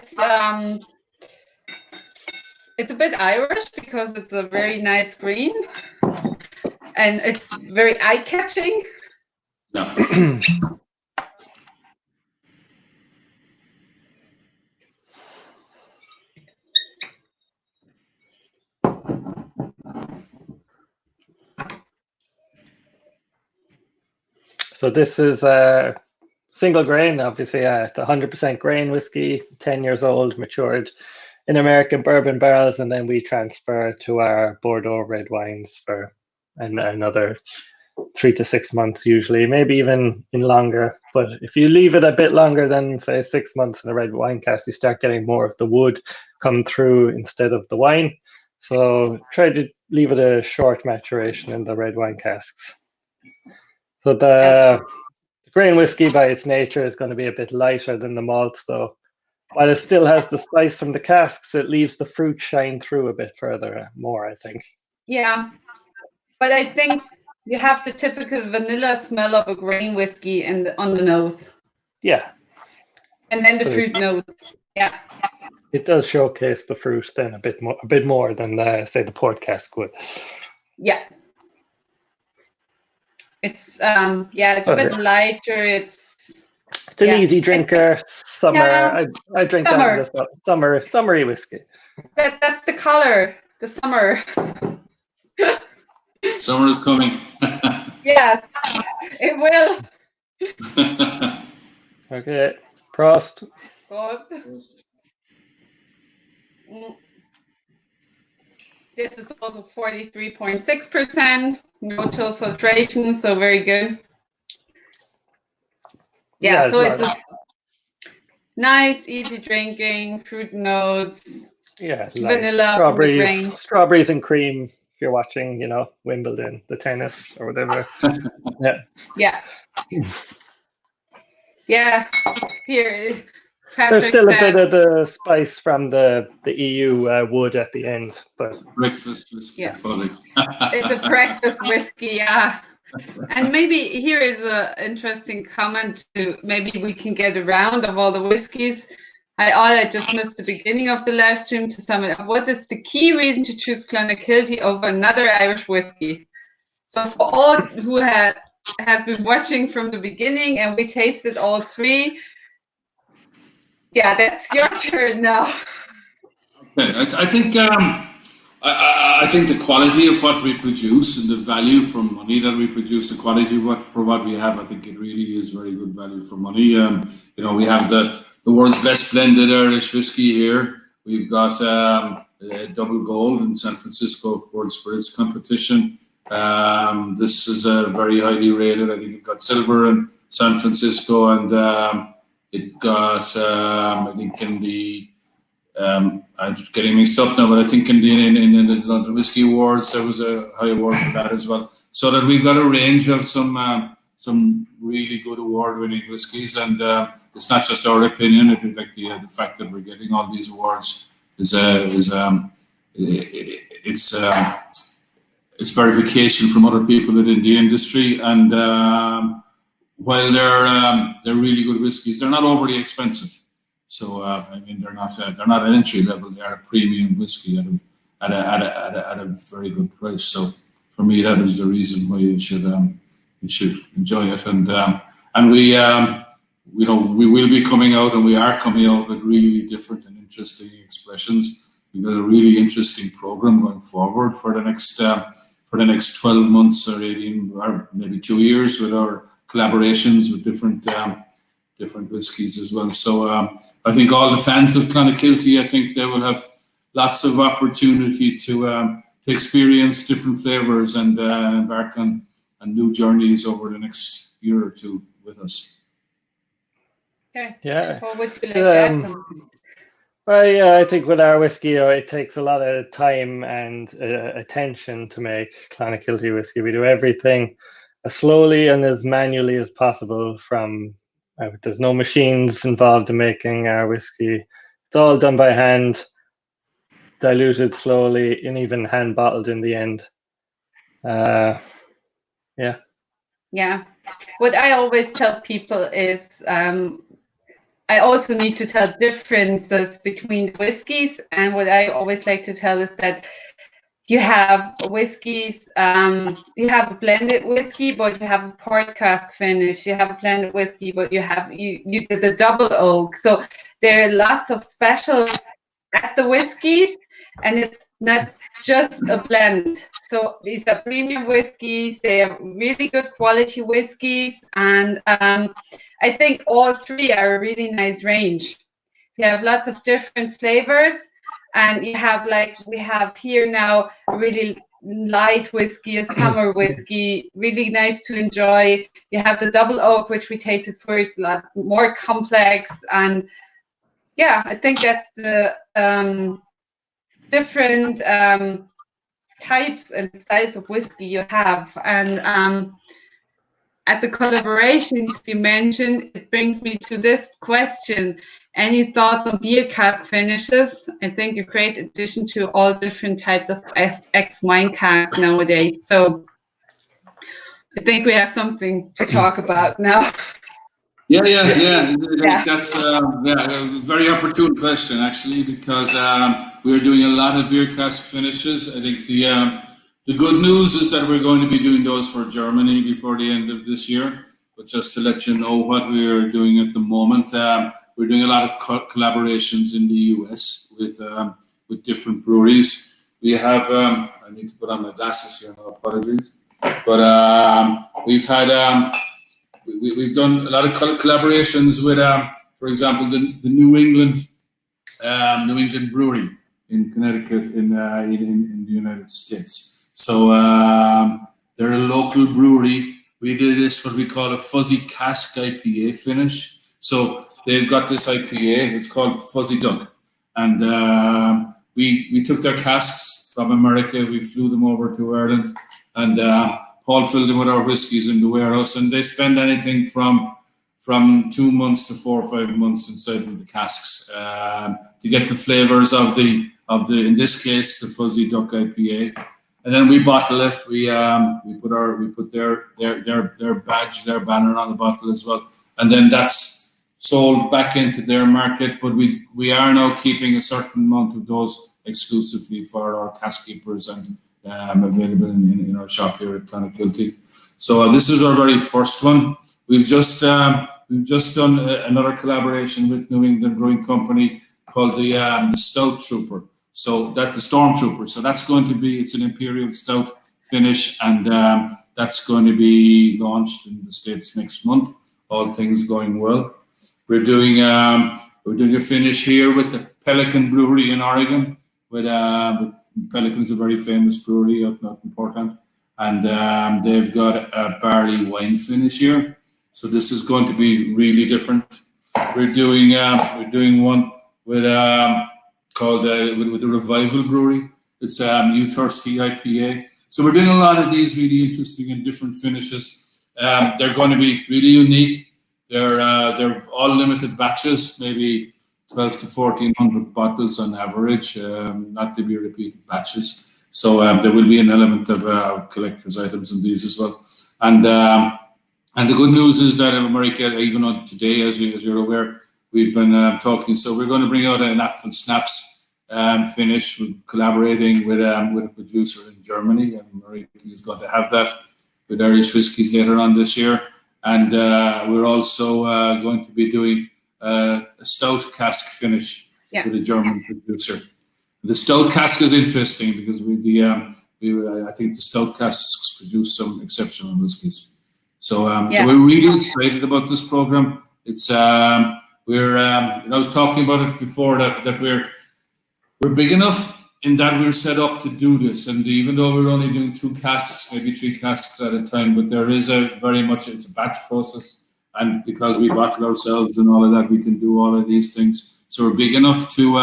it's a bit Irish because it's a very nice green, and it's very eye-catching. Yeah. So this is a single grain, obviously. It's 100% grain whiskey, 10 years old, matured in American bourbon barrels, and then we transfer to our Bordeaux red wines for another 3 to 6 months usually, maybe even in longer. But if you leave it a bit longer than say 6 months in a red wine cask, you start getting more of the wood come through instead of the wine. So try to leave it a short maturation in the red wine casks. So the grain whiskey by its nature is going to be a bit lighter than the malt. So while it still has the spice from the casks, it leaves the fruit shine through a bit further more, I think. Yeah, but I think you have the typical vanilla smell of a grain whiskey on the nose. Yeah. And then the fruit notes. Yeah. It does showcase the fruit then a bit more than say the port cask would. Yeah. It's it's a bit lighter. It's an easy drinker. Summer. Yeah. I drink Summer. that in the summery whiskey. That's the color. The summer. Summer is coming. Yes, it will. Okay. Prost. Prost. This is also 43.6%, no chill filtration, so very good. Yeah, so it's a nice, easy drinking, fruit notes. Yeah, vanilla, strawberries and cream. If you're watching, Wimbledon, the tennis or whatever. Yeah. Yeah. Here. There's still a bit of the spice from the EU wood at the end, but breakfast whiskey. Yeah. It's a breakfast whiskey, yeah. And maybe here is an interesting comment to maybe we can get around of all the whiskeys. I just missed the beginning of the live stream to sum it up. What is the key reason to choose Clonakilty over another Irish whiskey? So for all who has been watching from the beginning and we tasted all three, yeah, that's your turn now. Okay, I think I think the quality of what we produce and the value for money that we produce, the quality for what we have, I think it really is very good value for money. We have the world's best blended Irish whiskey here. We've got double gold in San Francisco World Spirits Competition. This is a very highly rated. I think it got silver in San Francisco, and it got I think in the I'm just getting mixed up now, but I think in the London Whiskey Awards there was a high award for that as well. So that we've got a range of some really good award-winning whiskies, and it's not just our opinion. I think like the fact that we're getting all these awards is it's verification from other people within the industry, and while they're really good whiskies, they're not overly expensive. So they're not an entry level; they are a premium whiskey at a very good price. So for me, that is the reason why you should enjoy it. And we will be coming out, and we are coming out with really different and interesting expressions. We've got a really interesting program going forward for the next 12 months or 18 or maybe 2 years with our collaborations with different whiskies as well. So I think all the fans of Clonakilty, I think they will have lots of opportunity to experience different flavors and embark on new journeys over the next year or two with us. Okay. Yeah. What would you like to add something? I think with our whiskey, it takes a lot of time and attention to make Clonakilty whiskey. We do everything as slowly and as manually as possible. There's no machines involved in making our whiskey. It's all done by hand, diluted slowly, and even hand bottled in the end. Yeah. What I always tell people is I also need to tell differences between the whiskies, and what I always like to tell is that you have whiskeys, you have a blended whiskey, but you have a port cask finish. You have a blended whiskey, but you did the double oak. So there are lots of specials at the whiskeys, and it's not just a blend. So these are premium whiskeys. They are really good quality whiskeys, and I think all three are a really nice range. You have lots of different flavors. And you have we have here now a really light whiskey, a summer whiskey, really nice to enjoy. You have the double oak, which we tasted first, a lot more complex. And yeah, I think that's the different types and styles of whiskey you have. And at the collaborations you mentioned, it brings me to this question. Any thoughts on beer cask finishes? I think a great addition to all different types of ex-wine casks nowadays. So I think we have something to talk about now. Yeah. That's a very opportune question, actually, because we're doing a lot of beer cask finishes. I think the good news is that we're going to be doing those for Germany before the end of this year. But just to let you know what we're doing at the moment, we're doing a lot of collaborations in the US with different breweries. We have, I need to put on my glasses here, no apologies. But we've had, we've done a lot of collaborations with, for example, the New England Brewery in Connecticut in the United States. So they're a local brewery. We did this, what we call a fuzzy cask IPA finish. So they've got this IPA, it's called Fuzzy Duck. And we took their casks from America, we flew them over to Ireland, and Paul filled them with our whiskies in the warehouse, and they spend anything from 2 months to 4 or 5 months inside of the casks to get the flavors of the in this case the Fuzzy Duck IPA. And then we bottle it. We put their badge, their banner on the bottle as well, and then that's sold back into their market. But we are now keeping a certain amount of those exclusively for our cask keepers and available in our shop here at Clonakilty. So this is our very first one. We've just done another collaboration with New England Brewing Company called the Stout Trooper. So that's the Stormtrooper. So that's going to be, it's an Imperial Stout finish, and that's going to be launched in the States next month, all things going well. We're doing a finish here with the Pelican Brewery in Oregon. With Pelican is a very famous brewery up in Portland, and they've got a barley wine finish here. So this is going to be really different. We're doing one with called with the Revival Brewery. It's You Thirsty IPA. So we're doing a lot of these really interesting and different finishes. They're going to be really unique. They're all limited batches, maybe 12 to 1400 bottles on average, not to be repeated batches. So there will be an element of collector's items in these as well. And the good news is that Mareike, even on today, as you're aware, we've been talking. So we're going to bring out an Apfel Snaps finish. We're collaborating with a producer in Germany, and Mareike is going to have that with Irish Whiskeys later on this year. And we're also going to be doing a stout cask finish with a German producer. The stout cask is interesting because I think the stout casks produce some exceptional whiskies. So, so we're really excited about this program. It's I was talking about it before that we're big enough in that we're set up to do this, and even though we're only doing 2 casks, maybe 3 casks at a time, but there is it's a batch process, and because we bottle ourselves and all of that, we can do all of these things. So we're big enough to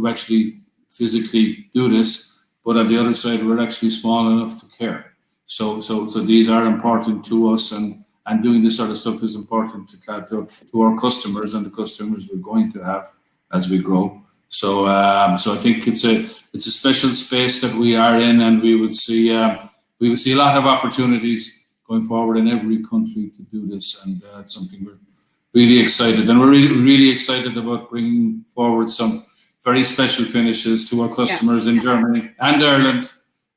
actually physically do this, but on the other side, we're actually small enough to care. So these are important to us, and doing this sort of stuff is important to our customers and the customers we're going to have as we grow. So I think it's a special space that we are in, and we would see a lot of opportunities going forward in every country to do this, and it's something we're really excited, and we're really excited about bringing forward some very special finishes to our customers in Germany and Ireland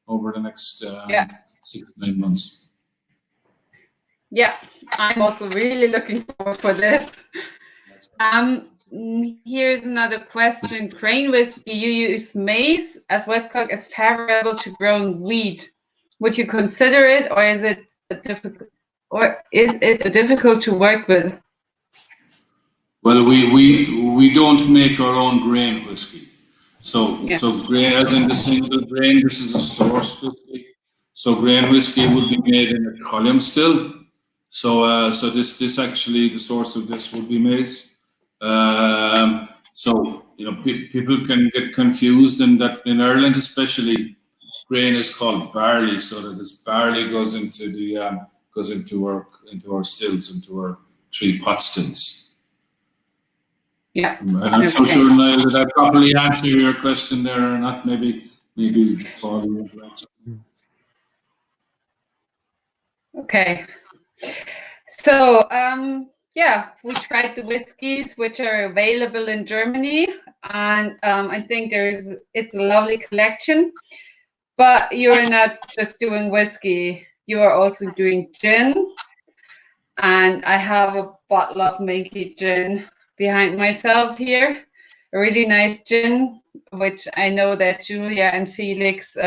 over the next 6 to 9 months. Yeah, I'm also really looking forward for this. Here's another question. Grain whiskey, you use maize as Westcock as favorable to grown wheat. Would you consider it, or is it difficult to work with? Well, we don't make our own grain whiskey. So grain, as in the single grain, this is a sourced whiskey. So grain whiskey would be made in a column still. So this actually, the source of this would be maize. So people can get confused, and that in Ireland especially, grain is called barley. So that this barley goes into our stills, into our 3 pot stills. Yeah. I'm not so sure, Niall, did I properly answer your question there or not? Maybe Paul will answer. Okay. So, we tried the whiskies which are available in Germany, and I think it's a lovely collection. But you're not just doing whiskey; you are also doing gin. And I have a bottle of Minky gin behind myself here, a really nice gin, which I know that Julia and Felix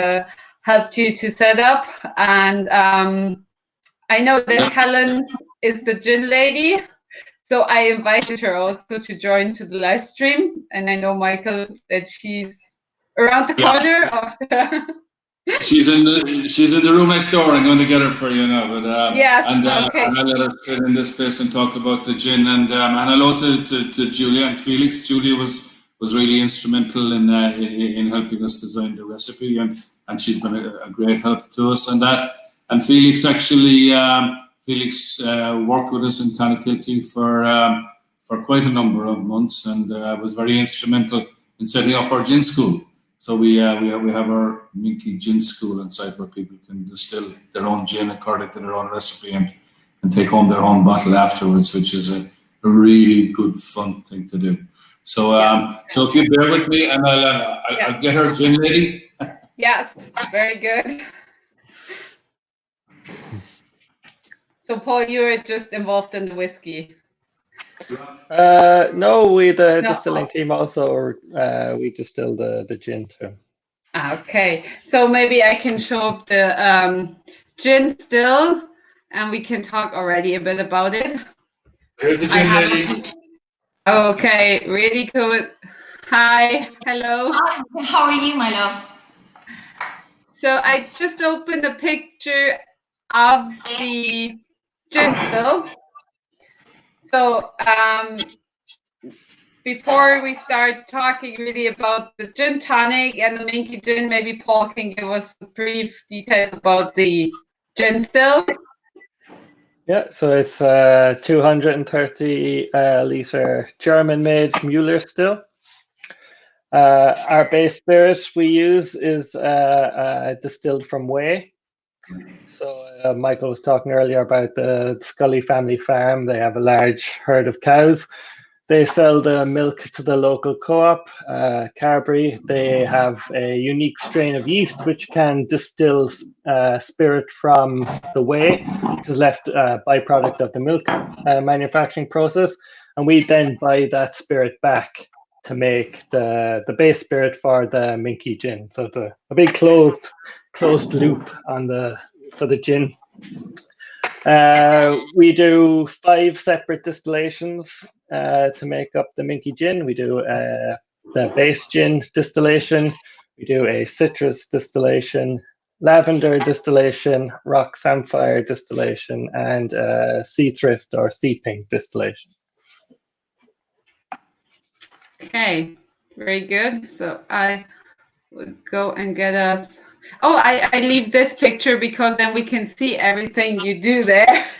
helped you to set up, and I know that Helen is the gin lady, so I invited her also to join to the live stream. And I know, Michael, that she's around the corner. She's in the room next door. I'm going to get her for you now. But okay. and I'll let her sit in this space and talk about the gin. And hello to Julia and Felix. Julia was really instrumental in helping us design the recipe, and she's been a great help to us on that. And Felix actually, worked with us in Clonakilty for quite a number of months, and was very instrumental in setting up our gin school. So we have our Minky Gin School inside, where people can distill their own gin according to their own recipe and take home their own bottle afterwards, which is a really good fun thing to do. So so if you bear with me, and I'll get her gin lady. Yes, very good. So Paul, you're just involved in the whiskey. No, the distilling team also, we distill the gin too. Okay, so maybe I can show up the gin still, and we can talk already a bit about it. Here's the gin lady. Okay, really good. Hi, hello. Hi, how are you, my love? So I just opened a picture of the gin still. So before we start talking really about the gin tonic and the Minky gin, maybe Paul can give us brief details about the gin still. Yeah, so it's a 230 liter German-made Mueller still. Our base spirit we use is distilled from whey. So Michael was talking earlier about the Scully family farm. They have a large herd of cows. They sell the milk to the local co-op, Carberry. They have a unique strain of yeast which can distill spirit from the whey, which is left byproduct of the milk manufacturing process. And we then buy that spirit back to make the base spirit for the Minky gin. So it's a big closed loop for the gin. We do 5 separate distillations to make up the Minky gin. We do the base gin distillation. We do a citrus distillation, lavender distillation, rock samphire distillation, and sea thrift or sea pink distillation. Okay, very good. So I would go and get us. Oh, I leave this picture because then we can see everything you do there.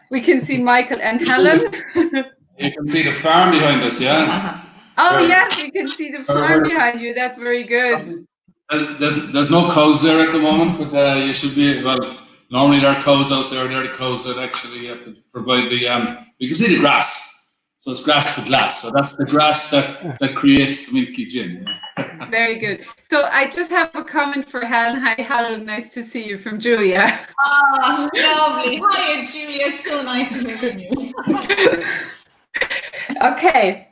We can see Michael and Helen. You can see the farm behind us, yeah? Oh, yes, we can see the farm behind you. That's very good. There's no cows there at the moment, but you should be, well, normally there are cows out there. They're the cows that actually provide the, you can see the grass. So it's grass to glass. So that's the grass that creates the Minky gin. Yeah. Very good. So I just have a comment for Helen. Hi, Helen. Nice to see you from Julia. Oh, lovely. Hi, Julia. So nice to hear from you. Okay.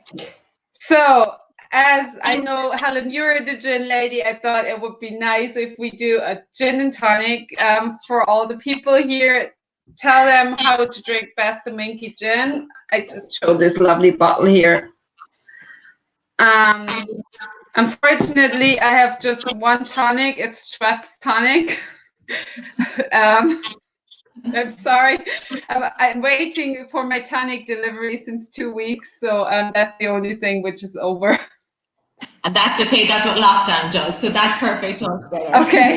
So as I know, Helen, you're the gin lady, I thought it would be nice if we do a gin and tonic for all the people here. Tell them how to drink best the Minky gin. I just showed this lovely bottle here. Unfortunately, I have just one tonic. It's Schweppes tonic. I'm sorry. I'm waiting for my tonic delivery since 2 weeks, so that's the only thing which is over. And that's okay. That's what lockdown does. So that's perfect altogether. Okay.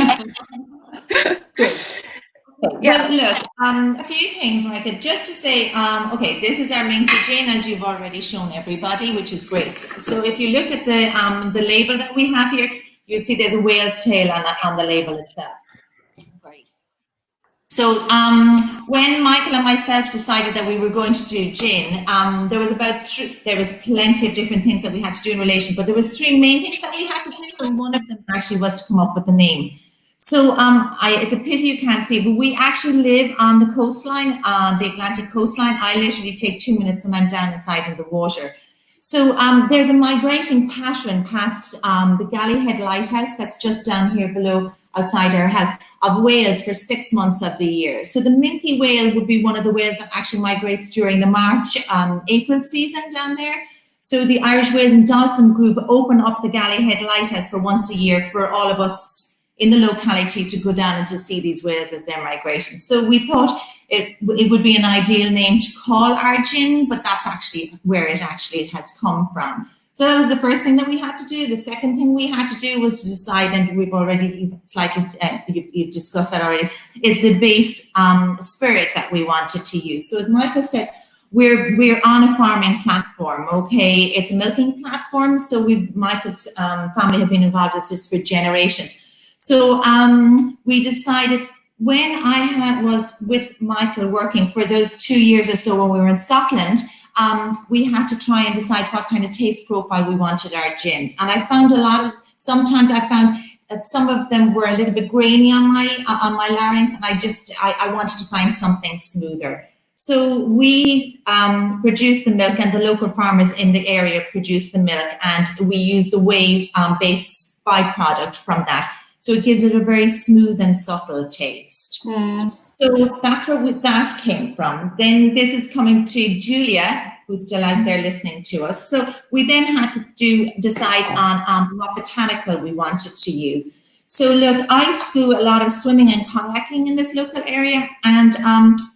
Great. Yeah. Well, look, a few things, Mareike, just to say, okay, this is our Minky Gin, as you've already shown everybody, which is great. So if you look at the label that we have here, you see there's a whale's tail on the label itself. Great. So when Michael and myself decided that we were going to do gin, there was plenty of different things that we had to do in relation, but there was 3 main things that we had to do, and one of them actually was to come up with the name. So it's a pity you can't see, but we actually live on the coastline, on the Atlantic coastline. I literally take 2 minutes and I'm down inside in the water. So there's a migrating pattern past the Gallyhead Lighthouse that's just down here below outside our house of whales for 6 months of the year. So the minke whale would be one of the whales that actually migrates during the March, April season down there. So the Irish Whales and Dolphin Group open up the Gallyhead Lighthouse for once a year for all of us in the locality to go down and to see these whales as they're migrating. So we thought it would be an ideal name to call our gin, but that's actually where it actually has come from. So that was the first thing that we had to do. The second thing we had to do was to decide, and we've already slightly, you've discussed that already, is the base spirit that we wanted to use. So as Michael said, we're on a farming platform, okay? It's a milking platform. So Michael's family have been involved with this for generations. So we decided when I was with Michael working for those 2 years or so when we were in Scotland, we had to try and decide what kind of taste profile we wanted our gins. And I found sometimes I found that some of them were a little bit grainy on my larynx, and I wanted to find something smoother. So we produce the milk, and the local farmers in the area produce the milk, and we use the whey base byproduct from that. So it gives it a very smooth and subtle taste. So that's where that came from. Then this is coming to Julia, who's still out there listening to us. So we then had to decide on what botanical we wanted to use. So look, I do a lot of swimming and kayaking in this local area, and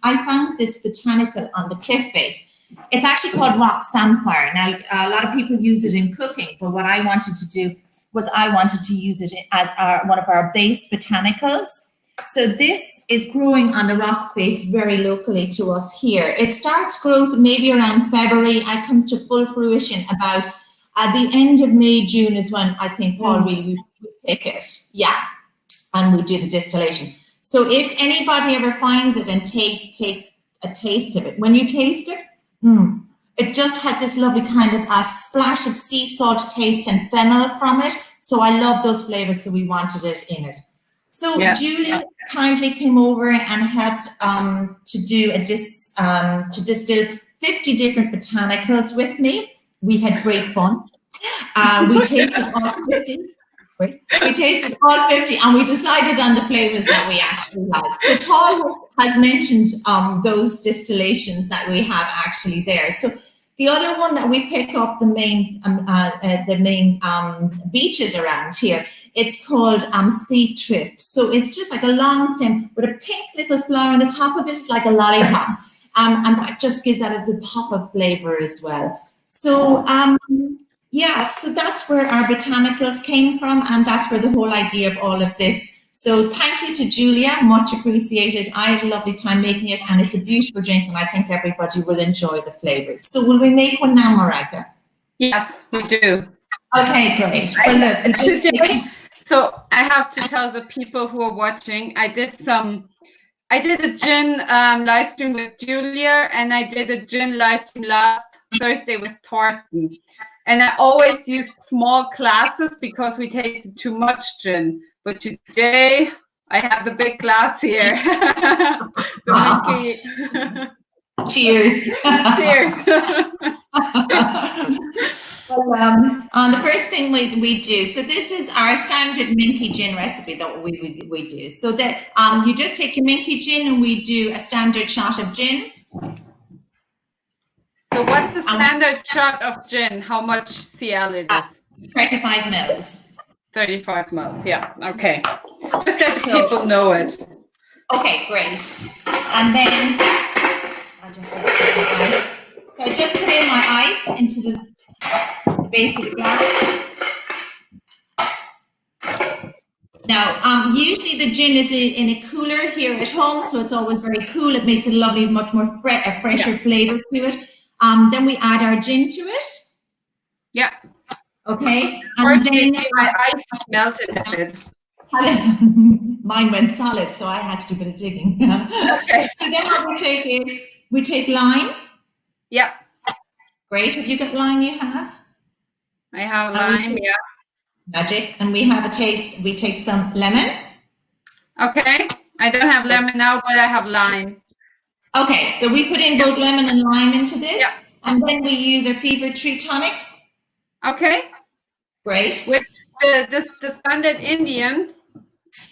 I found this botanical on the cliff face. It's actually called rock samphire. Now, a lot of people use it in cooking, but what I wanted to do was I wanted to use it as one of our base botanicals. So this is growing on the rock face very locally to us here. It starts growth maybe around February and comes to full fruition about at the end of May, June is when I think, Paul, we pick it. Yeah, and we do the distillation. So if anybody ever finds it and takes a taste of it, when you taste it, it just has this lovely kind of a splash of sea salt taste and fennel from it. So I love those flavors, so we wanted it in it. So yeah. Julia kindly came over and helped to do to distill 50 different botanicals with me. We had great fun. We tasted all 50. We tasted all 50, and we decided on the flavors that we actually liked. So Paul has mentioned those distillations that we have actually there. So the other one that we pick up the main beaches around here, it's called sea trift. So it's just like a long stem with a pink little flower on the top of it. It's like a lollipop, and that just gives that a little pop of flavor as well. So yeah, so that's where our botanicals came from, and that's where the whole idea of all of this. So thank you to Julia, much appreciated. I had a lovely time making it, and it's a beautiful drink, and I think everybody will enjoy the flavors. So will we make one now, Mareike? Yes, we do. Okay, great. Well, look, today, so I have to tell the people who are watching, I did a gin live stream with Julia, and I did a gin live stream last Thursday with Thorsten. And I always use small glasses because we tasted too much gin. But today I have the big glass here. Cheers. Cheers. Well, the first thing we do, so this is our standard minke gin recipe that we do. So that you just take your minke gin, and we do a standard shot of gin. So what's the standard shot of gin? How much CL it is? 35 mils. 35 mils, yeah, okay. Just that people know it. Okay, great. And then I just put in my ice into the basic glass. Now, usually the gin is in a cooler here at home, so it's always very cool. It makes it lovely, much more fresher flavor to it. Then we add our gin to it. Yeah. Okay. And then my ice melted a bit. Mine went solid, so I had to do a bit of digging. Okay. So then what we take is, we take lime. Yeah. Great. Have you got lime you have? I have lime, yeah. Magic. And we have a taste, we take some lemon. Okay. I don't have lemon now, but I have lime. Okay, so we put in both lemon and lime into this. Yeah. And then we use our fever tree tonic. Okay. Great. With the standard Indian.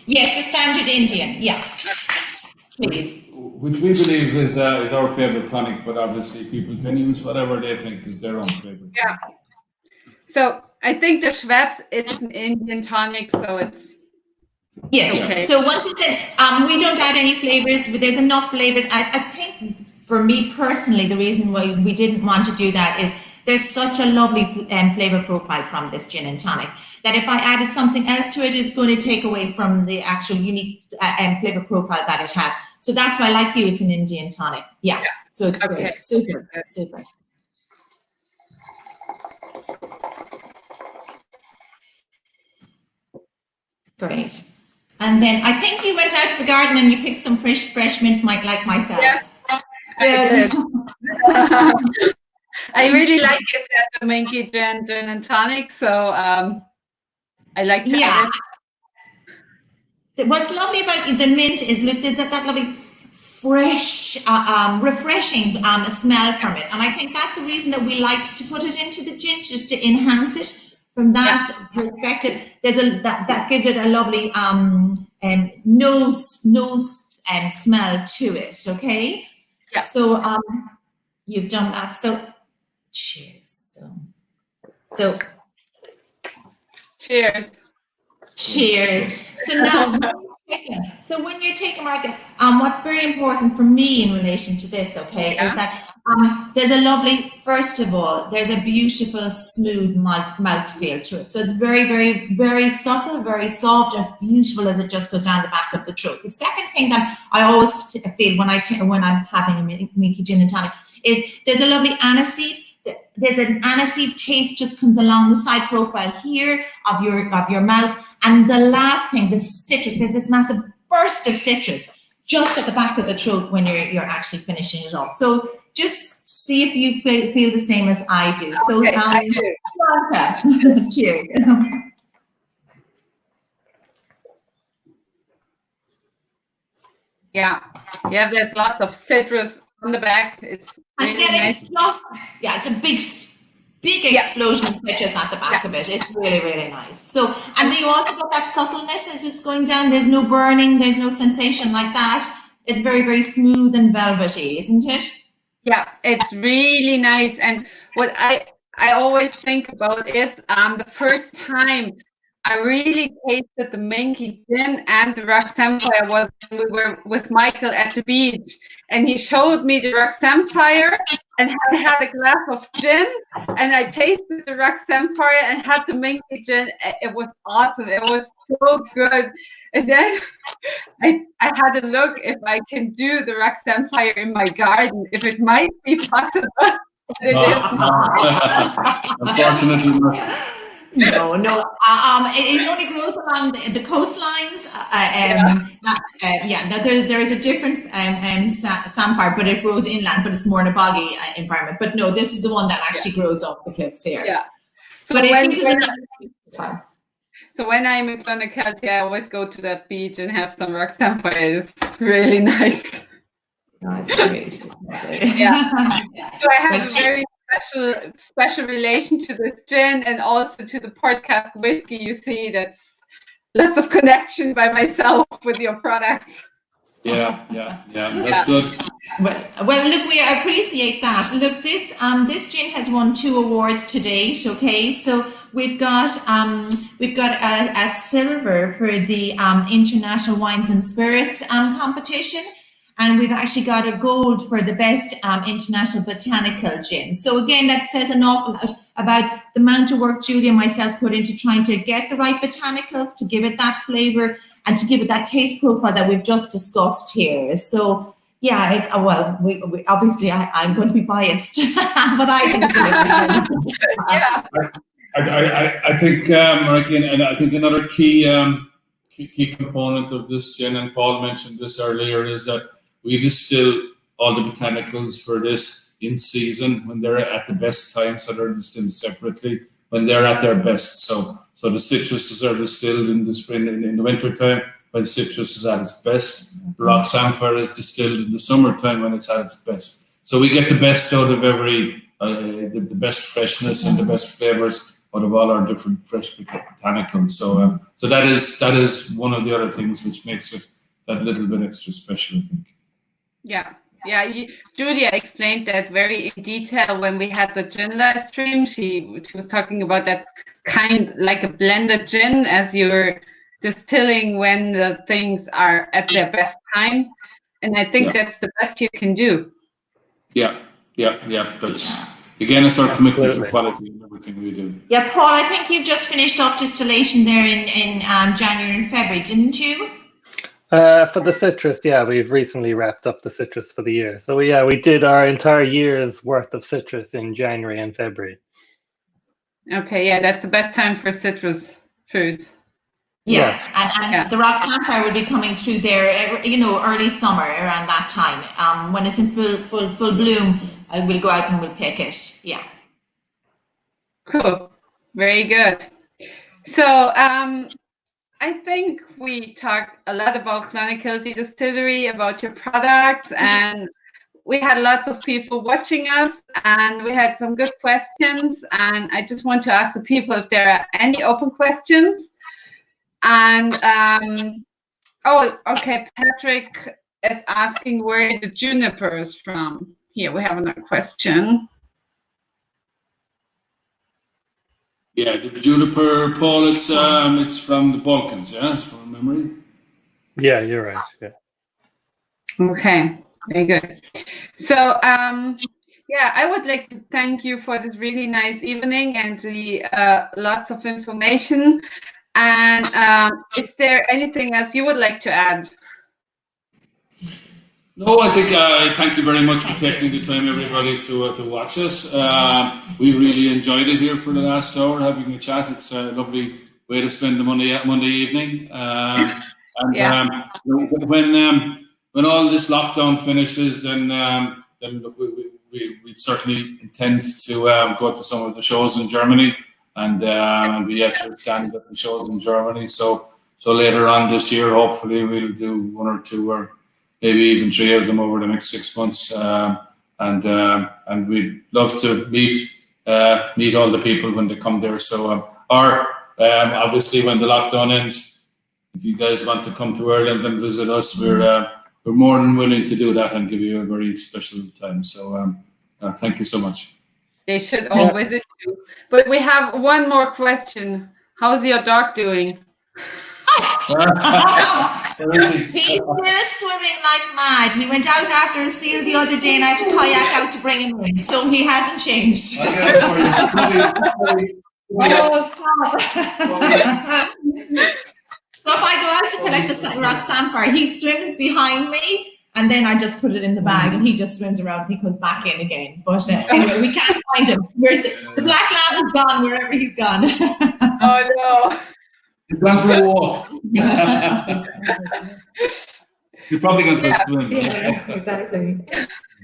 Yes, the standard Indian, yeah. Please. Which we believe is our favourite tonic, but obviously people can use whatever they think is their own favourite. Yeah. So I think the Schweppes, it's an Indian tonic, so it's yes. Okay. So once it's in, we don't add any flavors, but there's enough flavors. I think for me personally, the reason why we didn't want to do that is there's such a lovely flavor profile from this gin and tonic that if I added something else to it, it's going to take away from the actual unique flavor profile that it has. So that's why, like you, it's an Indian tonic. Yeah. So it's okay. Great. Super, super. Great. And then I think you went out to the garden and you picked some fresh mint, like myself. Yes, Good. I did. I really like it as a minky gin and tonic, so I like to add it. What's lovely about the mint is, look, there's that lovely fresh, refreshing smell from it. And I think that's the reason that we liked to put it into the gin, just to enhance it. From that perspective, there's that gives it a lovely nose smell to it. Okay. Yeah. So you've done that. So cheers. So cheers. Cheers. So now, when you're taking Mareike, what's very important for me in relation to this, okay, is that there's a lovely, first of all, there's a beautiful, smooth mouthfeel to it. So it's very, very, very subtle, very soft, and beautiful as it just goes down the back of the throat. The second thing that I always feel when I'm having a minky gin and tonic is there's a lovely aniseed. There's an aniseed taste just comes along the side profile here of your mouth. And the last thing, the citrus, there's this massive burst of citrus just at the back of the throat when you're actually finishing it off. So just see if you feel the same as I do. So okay, I do. Cheers. Yeah, there's lots of citrus on the back. It's really nice. It's a big explosion of citrus at the back of it. It's really, really nice. So, and then you also got that subtleness as it's going down. There's no burning, there's no sensation like that. It's very, very smooth and velvety, isn't it? Yeah, it's really nice. And what I always think about is the first time I really tasted the minky gin and the Roxempire was when we were with Michael at the beach, and he showed me the Roxempire and I had a glass of gin and I tasted the Roxempire and had the minky gin. It was awesome. It was so good. And then I had a look if I can do the Roxempire in my garden, if it might be possible. Unfortunately not. No. It only grows along the coastlines. There is a different samphire, but it grows inland, but it's more in a boggy environment. But no, this is the one that actually grows off the cliffs here. Yeah. So when I'm in Clonakilty, I always go to that beach and have some Roxempire. It's really nice. No, it's great. Yeah. So I have a very special relation to this gin and also to the podcast whiskey. You see, that's lots of connection by myself with your products. Yeah, that's good. Well, look, we appreciate that. Look, this gin has won 2 awards to date. Okay, so we've got a silver for the International Wines and Spirits competition, and we've actually got a gold for the best international botanical gin. So again, that says an awful lot about the amount of work Julie and myself put into trying to get the right botanicals to give it that flavour and to give it that taste profile that we've just discussed here. So. Yeah, we obviously I'm going to be biased, but I think it's a little I think, Mareike, and I think another key component of this gin, and Paul mentioned this earlier, is that we distill all the botanicals for this in season when they're at the best time, so they're distilled separately when they're at their best. So the citruses are distilled in the spring and in the winter time when citrus is at its best. Rock samphire is distilled in the summertime when it's at its best. So we get the best out of every, the best freshness and the best flavors out of all our different fresh botanicals. So that is one of the other things which makes it that little bit extra special, I think. Yeah. Julia explained that very in detail when we had the gin live stream. She was talking about that kind like a blended gin as you're distilling when the things are at their best time, and I think that's the best you can do. Yeah. That's again, it's our commitment to quality in everything we do. Yeah, Paul, I think you've just finished up distillation there in January and February, didn't you? For the citrus, we've recently wrapped up the citrus for the year. So we did our entire year's worth of citrus in January and February. Okay, that's the best time for citrus foods. Yeah, and the rock samphire will be coming through there, early summer around that time. When it's in full bloom, we'll go out and we'll pick it. Yeah. Cool. Very good. So I think we talked a lot about Clonakilty Distillery, about your products, and we had lots of people watching us, and we had some good questions. And I just want to ask the people if there are any open questions. And Patrick is asking where the juniper is from. Here we have another question. Yeah, the juniper, Paul, it's from the Balkans, it's from memory. Yeah, you're right. Yeah. Okay, very good. So I would like to thank you for this really nice evening and the lots of information. And is there anything else you would like to add? No, I think thank you very much for taking the time, everybody, to watch us. We really enjoyed it here for the last hour, having a chat. It's a lovely way to spend the Monday evening. When all this lockdown finishes, then look, we certainly intend to go to some of the shows in Germany. And we actually stand at the shows in Germany. So later on this year, hopefully we'll do 1 or 2 or maybe even 3 of them over the next 6 months. And we'd love to meet all the people when they come there. So obviously when the lockdown ends, if you guys want to come to Ireland and visit us, we're more than willing to do that and give you a very special time. So thank you so much. They should all visit you. But we have one more question. How's your dog doing? He's still swimming like mad. He went out after a seal the other day and I had to kayak out to bring him in. So he hasn't changed. Oh, stop. So if I go out to collect the rock samphire, he swims behind me. And then I just put it in the bag and he just swims around and he comes back in again. But anyway, we can't find him. The black lab is gone wherever he's gone. Oh, no. He's gone for a walk. He's probably going for a swim. Yeah, exactly.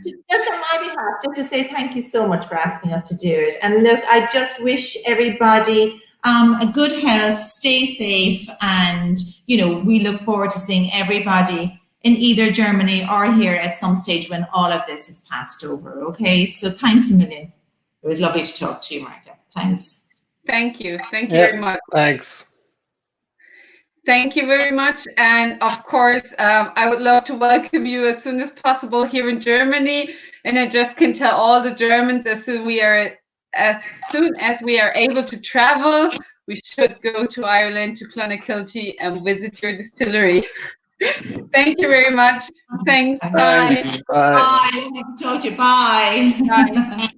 So just on my behalf, just to say thank you so much for asking us to do it. And look, I just wish everybody a good health, stay safe. And, we look forward to seeing everybody in either Germany or here at some stage when all of this is passed over, okay? So thanks a million. It was lovely to talk to you, Mareike. Thanks. Thank you. Thank you very much. Thanks. Thank you very much. And of course, I would love to welcome you as soon as possible here in Germany. And I just can tell all the Germans as soon as we are able to travel, we should go to Ireland, to Clonakilty, and visit your distillery. Thank you very much. Thanks. Bye. Bye. Bye. Lovely to talk to you. Bye. Bye.